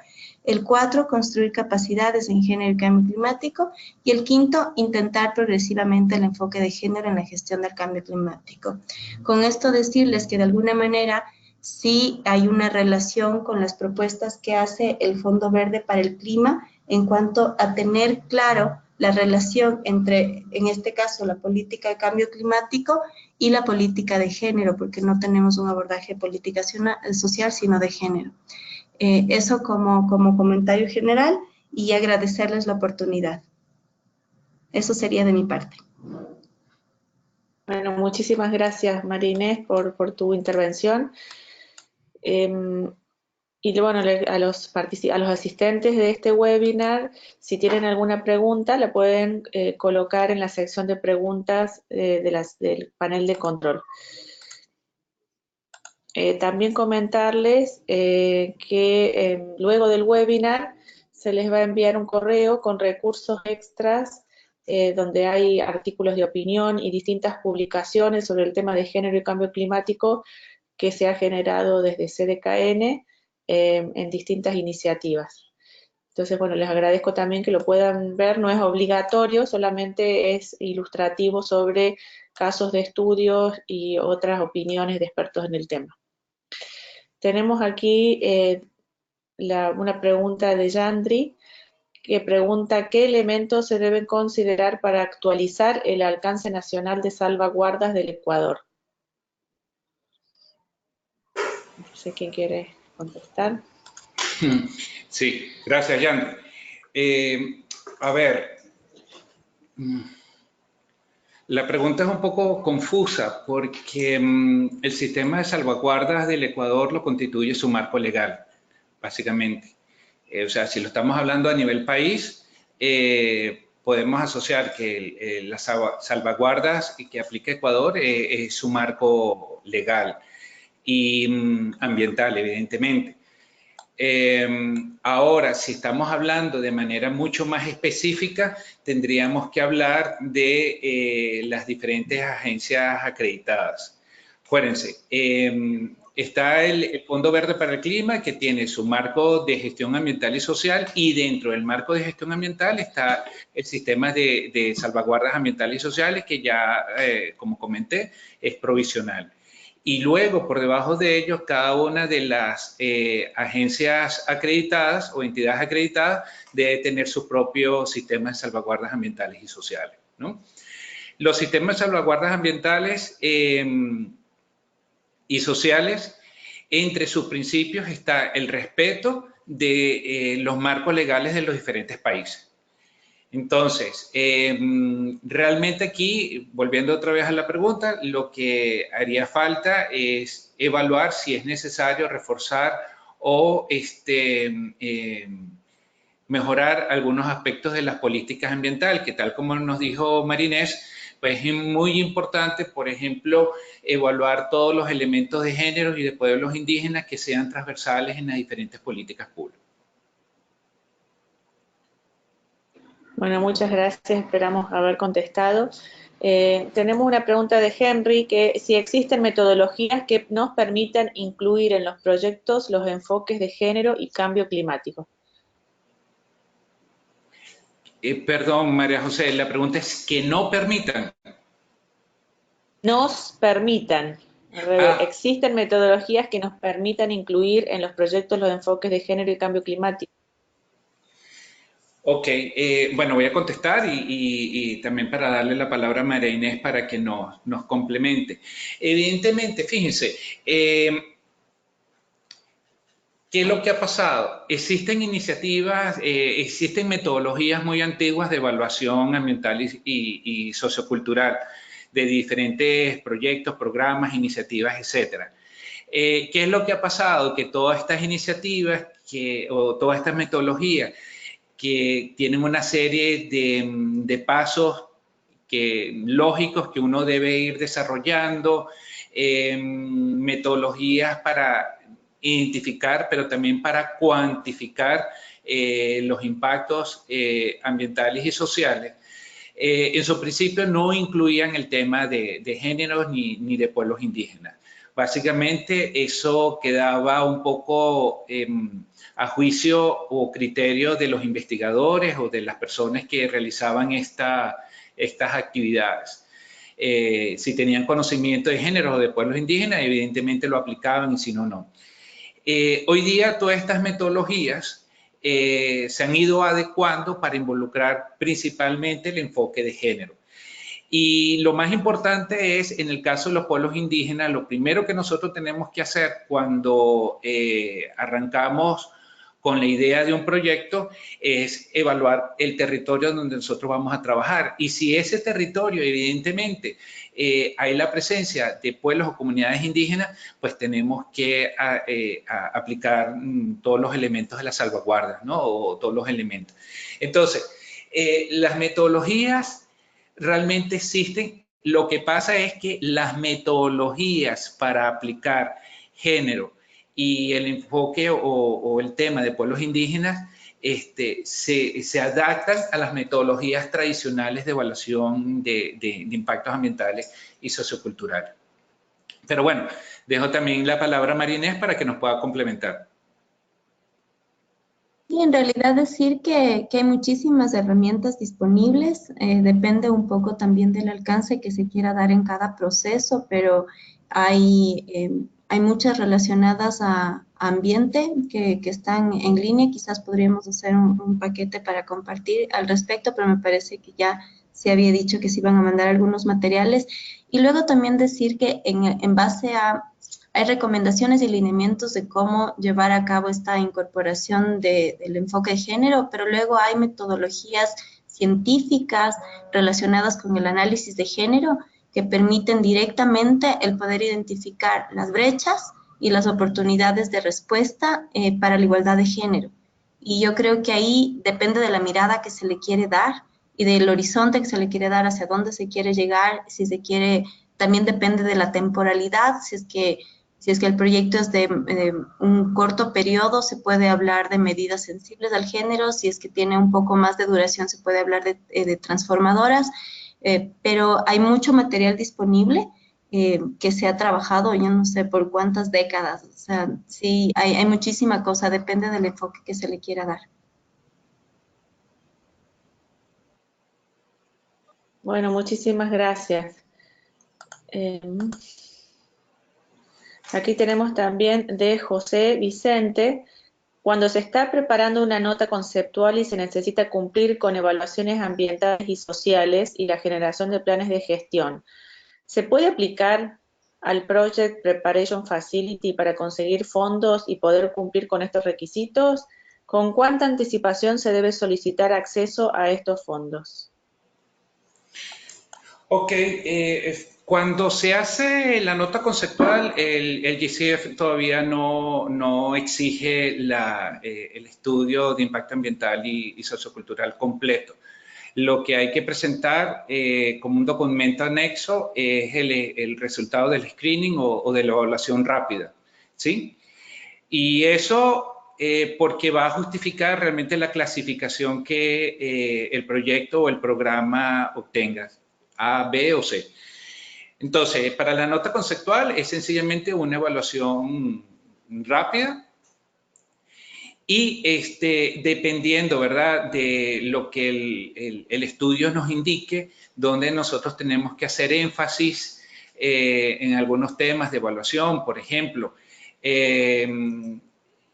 El 4, construir capacidades en género y cambio climático. Y el 5, intentar progresivamente el enfoque de género en la gestión del cambio climático. Con esto decirles que de alguna manera sí hay una relación con las propuestas que hace el Fondo Verde para el Clima en cuanto a tener claro la relación entre, en este caso, la política de cambio climático y la política de género, porque no tenemos un abordaje de política social, sino de género. Eso como comentario general, y agradecerles la oportunidad. Eso sería de mi parte. Bueno, muchísimas gracias, María Inés, por tu intervención. Y bueno, a los asistentes de este webinar, si tienen alguna pregunta, la pueden colocar en la sección de preguntas del panel de control. También comentarles que luego del webinar se les va a enviar un correo con recursos extras donde hay artículos de opinión y distintas publicaciones sobre el tema de género y cambio climático que se ha generado desde CDKN en distintas iniciativas. Entonces, bueno, les agradezco también que lo puedan ver, no es obligatorio, solamente es ilustrativo sobre casos de estudios y otras opiniones de expertos en el tema. Tenemos aquí una pregunta de Yandri, que pregunta qué elementos se deben considerar para actualizar el alcance nacional de salvaguardas del Ecuador. No sé quién quiere contestar. Sí, gracias, Jan. A ver, la pregunta es un poco confusa porque el sistema de salvaguardas del Ecuador lo constituye su marco legal, básicamente. O sea, si lo estamos hablando a nivel país, podemos asociar que las salvaguardas que aplica Ecuador es su marco legal y ambiental, evidentemente. Ahora, si estamos hablando de manera mucho más específica, tendríamos que hablar de las diferentes agencias acreditadas. Acuérdense, Está el Fondo Verde para el Clima, que tiene su marco de gestión ambiental y social, y dentro del marco de gestión ambiental está el sistema de salvaguardas ambientales y sociales, que ya, como comenté, es provisional. Y luego, por debajo de ellos, cada una de las agencias acreditadas o entidades acreditadas debe tener su propio sistema de salvaguardas ambientales y sociales, ¿no? Los sistemas de salvaguardas ambientales y sociales, entre sus principios está el respeto de los marcos legales de los diferentes países. Entonces, realmente aquí, volviendo otra vez a la pregunta, lo que haría falta es evaluar si es necesario reforzar o mejorar algunos aspectos de las políticas ambientales, que tal como nos dijo Marinés, pues es muy importante, por ejemplo, evaluar todos los elementos de género y de pueblos indígenas que sean transversales en las diferentes políticas públicas. Bueno, muchas gracias, esperamos haber contestado. Tenemos una pregunta de Henry, que si existen metodologías que nos permitan incluir en los proyectos los enfoques de género y cambio climático. Perdón, María José, la pregunta es que no permitan. Nos permitan. ¿Existen metodologías que nos permitan incluir en los proyectos los enfoques de género y cambio climático? Ok, bueno, voy a contestar y también para darle la palabra a María Inés para que nos complemente. Evidentemente, fíjense, ¿qué es lo que ha pasado? Existen iniciativas, existen metodologías muy antiguas de evaluación ambiental y sociocultural de diferentes proyectos, programas, iniciativas, etcétera. ¿Qué es lo que ha pasado? Que todas estas iniciativas o todas estas metodologías que tienen una serie de pasos lógicos que uno debe ir desarrollando, metodologías para identificar, pero también para cuantificar los impactos ambientales y sociales. En su principio no incluían el tema de géneros ni de pueblos indígenas. Básicamente eso quedaba un poco a juicio o criterio de los investigadores o de las personas que realizaban estas actividades. Si tenían conocimiento de géneros o de pueblos indígenas, evidentemente lo aplicaban y si no, no. Hoy día todas estas metodologías se han ido adecuando para involucrar principalmente el enfoque de género. Y lo más importante es, en el caso de los pueblos indígenas, lo primero que nosotros tenemos que hacer cuando arrancamos con la idea de un proyecto es evaluar el territorio donde nosotros vamos a trabajar. Y si ese territorio, evidentemente, hay la presencia de pueblos o comunidades indígenas, pues tenemos que aplicar todos los elementos de la salvaguarda, ¿no? O todos los elementos. Entonces, las metodologías realmente existen. Lo que pasa es que las metodologías para aplicar género y el enfoque o el tema de pueblos indígenas se adaptan a las metodologías tradicionales de evaluación de impactos ambientales y socioculturales. Pero bueno, dejo también la palabra a María Inés para que nos pueda complementar. Sí, en realidad decir que hay muchísimas herramientas disponibles, depende un poco también del alcance que se quiera dar en cada proceso, pero hay muchas relacionadas a ambiente que están en línea. Quizás podríamos hacer un paquete para compartir al respecto, pero me parece que ya se había dicho que se iban a mandar algunos materiales. Y luego también decir que en base a hay recomendaciones y lineamientos de cómo llevar a cabo esta incorporación del enfoque de género, pero luego hay metodologías científicas relacionadas con el análisis de género que permiten directamente el poder identificar las brechas y las oportunidades de respuesta para la igualdad de género. Y yo creo que ahí depende de la mirada que se le quiere dar y del horizonte que se le quiere dar, hacia dónde se quiere llegar, si se quiere, también depende de la temporalidad, si es que el proyecto es de un corto periodo, se puede hablar de medidas sensibles al género, si es que tiene un poco más de duración, se puede hablar de transformadoras, pero hay mucho material disponible que se ha trabajado, yo no sé por cuántas décadas. O sea, sí, hay muchísima cosa, depende del enfoque que se le quiera dar. Bueno, muchísimas gracias. Aquí tenemos también de José Vicente. Cuando se está preparando una nota conceptual y se necesita cumplir con evaluaciones ambientales y sociales y la generación de planes de gestión, ¿se puede aplicar al Project Preparation Facility para conseguir fondos y poder cumplir con estos requisitos? ¿Con cuánta anticipación se debe solicitar acceso a estos fondos? Ok, cuando se hace la nota conceptual, el GCF todavía no exige el estudio de impacto ambiental y sociocultural completo. Lo que hay que presentar como un documento anexo es el resultado del screening o de la evaluación rápida, ¿sí? Y eso porque va a justificar realmente la clasificación que el proyecto o el programa obtenga, A, B o C. Entonces, para la nota conceptual es sencillamente una evaluación rápida y dependiendo, ¿verdad?, de lo que el estudio nos indique, donde nosotros tenemos que hacer énfasis en algunos temas de evaluación, por ejemplo,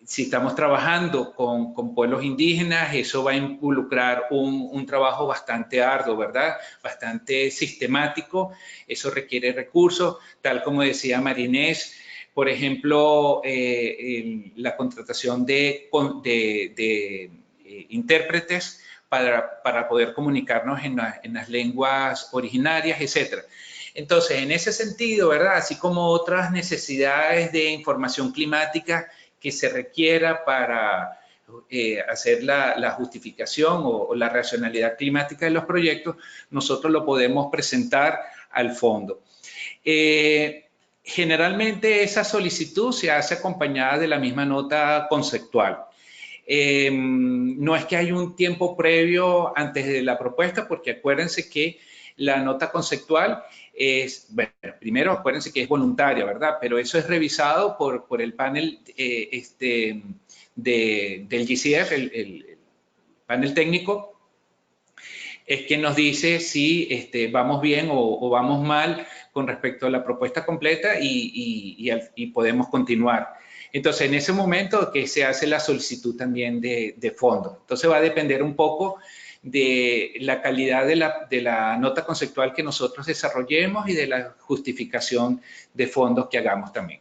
si estamos trabajando con pueblos indígenas, eso va a involucrar un trabajo bastante arduo, ¿verdad? Bastante sistemático, eso requiere recursos, tal como decía Marinés, por ejemplo, la contratación de intérpretes para poder comunicarnos en las lenguas originarias, etc. Entonces, en ese sentido, ¿verdad? Así como otras necesidades de información climática que se requiera para hacer la justificación o la racionalidad climática de los proyectos, nosotros lo podemos presentar al fondo. Generalmente esa solicitud se hace acompañada de la misma nota conceptual. No es que hay un tiempo previo antes de la propuesta, porque acuérdense que la nota conceptual es, bueno, primero acuérdense que es voluntaria, ¿verdad? Pero eso es revisado por el panel del GCF, el panel técnico, es quien nos dice si vamos bien o vamos mal con respecto a la propuesta completa y podemos continuar. Entonces, en ese momento que se hace la solicitud también de fondo. Entonces, va a depender un poco de la calidad de la nota conceptual que nosotros desarrollemos y de la justificación de fondos que hagamos también.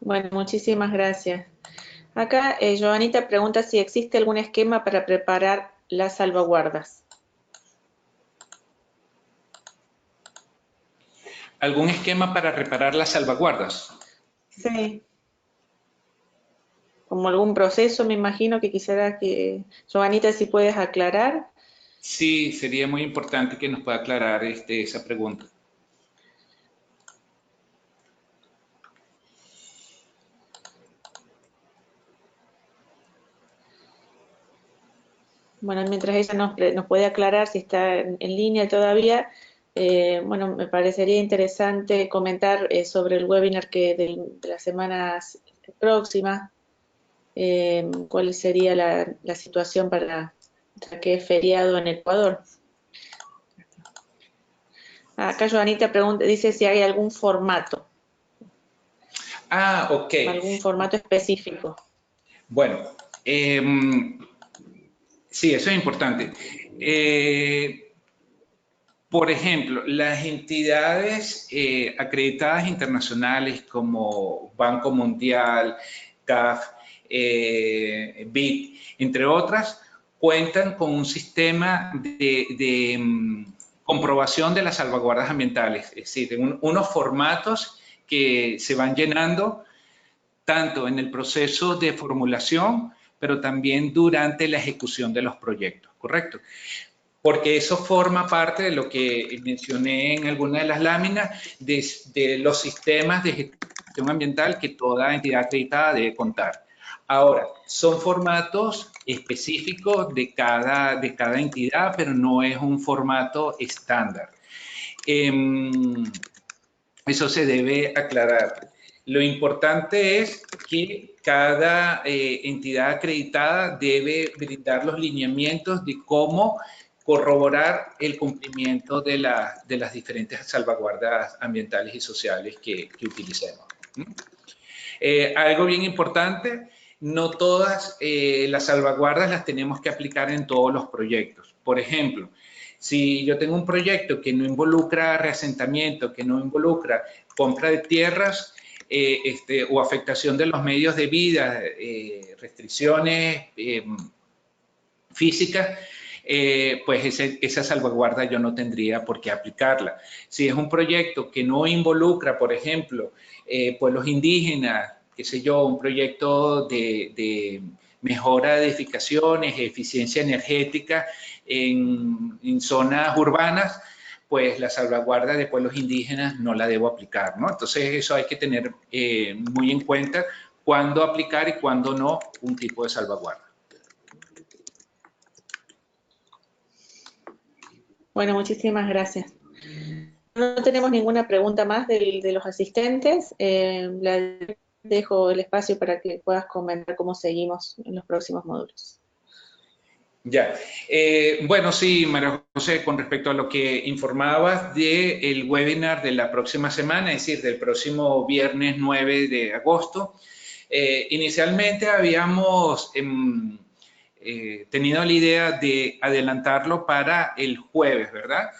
Bueno, muchísimas gracias. Acá Joanita pregunta si existe algún esquema para preparar las salvaguardas. ¿Algún esquema para reparar las salvaguardas? Sí. Como algún proceso, me imagino que quisiera que, Joanita, si puedes aclarar. Sí, sería muy importante que nos pueda aclarar esa pregunta. Bueno, mientras ella nos puede aclarar si está en línea todavía, bueno, me parecería interesante comentar sobre el webinar de la semana próxima, cuál sería la situación para que es feriado en Ecuador. Acá Joanita dice si hay algún formato. Ah, ok. Algún formato específico. Bueno, sí, eso es importante. Por ejemplo, las entidades acreditadas internacionales como Banco Mundial, CAF, BID, entre otras, cuentan con un sistema de comprobación de las salvaguardas ambientales, es decir, unos formatos que se van llenando tanto en el proceso de formulación, pero también durante la ejecución de los proyectos, ¿correcto? Porque eso forma parte de lo que mencioné en alguna de las láminas de los sistemas de gestión ambiental que toda entidad acreditada debe contar. Ahora, son formatos específicos de cada entidad, pero no es un formato estándar. Eso se debe aclarar. Lo importante es que cada entidad acreditada debe brindar los lineamientos de cómo corroborar el cumplimiento de las diferentes salvaguardas ambientales y sociales que utilicemos. Algo bien importante, no todas las salvaguardas las tenemos que aplicar en todos los proyectos. Por ejemplo, si yo tengo un proyecto que no involucra reasentamiento, que no involucra compra de tierras o afectación de los medios de vida, restricciones físicas, pues esa salvaguarda yo no tendría por qué aplicarla. Si es un proyecto que no involucra, por ejemplo, pueblos indígenas, qué sé yo, un proyecto de mejora de edificaciones, eficiencia energética en zonas urbanas, pues la salvaguarda de pueblos indígenas no la debo aplicar, ¿no? Entonces eso hay que tener muy en cuenta cuándo aplicar y cuándo no un tipo de salvaguarda. Bueno, muchísimas gracias. No tenemos ninguna pregunta más de los asistentes. Le dejo el espacio para que puedas comentar cómo seguimos en los próximos módulos. Ya. Bueno, sí, María José, con respecto a lo que informabas del webinar de la próxima semana, es decir, del próximo viernes 9 de agosto, inicialmente habíamos tenido la idea de adelantarlo para el jueves, ¿verdad?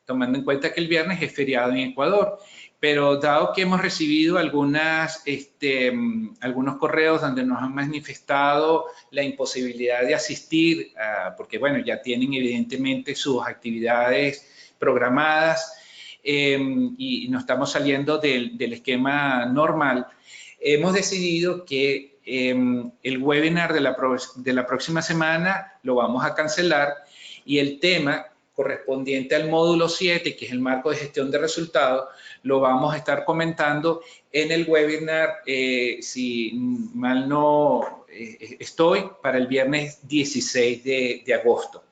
Tomando en cuenta que el viernes es feriado en Ecuador. Pero dado que hemos recibido algunos correos donde nos han manifestado la imposibilidad de asistir, porque bueno, ya tienen evidentemente sus actividades programadas y no estamos saliendo del esquema normal, hemos decidido que el webinar de la próxima semana lo vamos a cancelar y el tema correspondiente al módulo 7, que es el marco de gestión de resultados, lo vamos a estar comentando en el webinar, si mal no estoy, para el viernes 16 de agosto.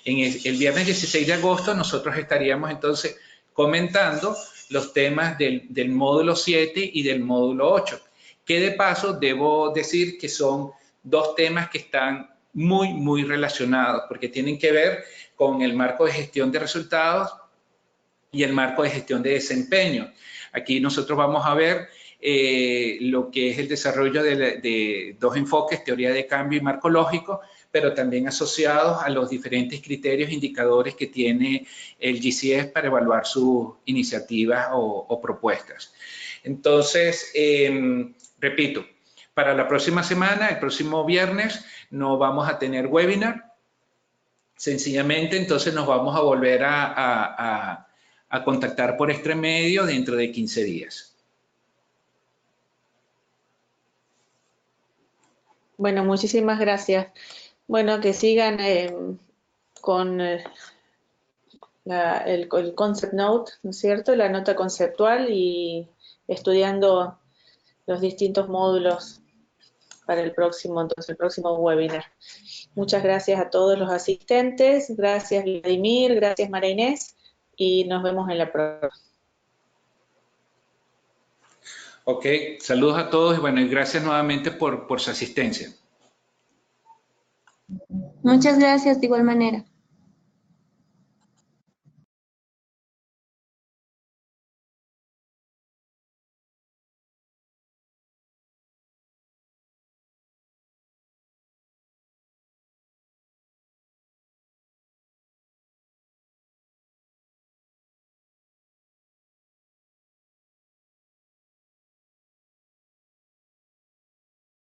En el viernes 16 de agosto nosotros estaríamos entonces comentando los temas del módulo 7 y del módulo 8, que de paso debo decir que son dos temas que están muy relacionados, porque tienen que ver con el marco de gestión de resultados y el marco de gestión de desempeño. Aquí nosotros vamos a ver lo que es el desarrollo de dos enfoques, teoría de cambio y marco lógico, pero también asociados a los diferentes criterios e indicadores que tiene el GCS para evaluar sus iniciativas o propuestas. Entonces, repito, para la próxima semana, el próximo viernes, no vamos a tener webinar. Sencillamente, entonces nos vamos a volver a contactar por este medio dentro de 15 días. Bueno, muchísimas gracias. Bueno, que sigan con el concept note, ¿no es cierto? La nota conceptual y estudiando los distintos módulos para el próximo webinar. Muchas gracias a todos los asistentes, gracias Vladimir, gracias María Inés y nos vemos en la próxima. Ok, saludos a todos y bueno, y gracias nuevamente por su asistencia. Muchas gracias de igual manera.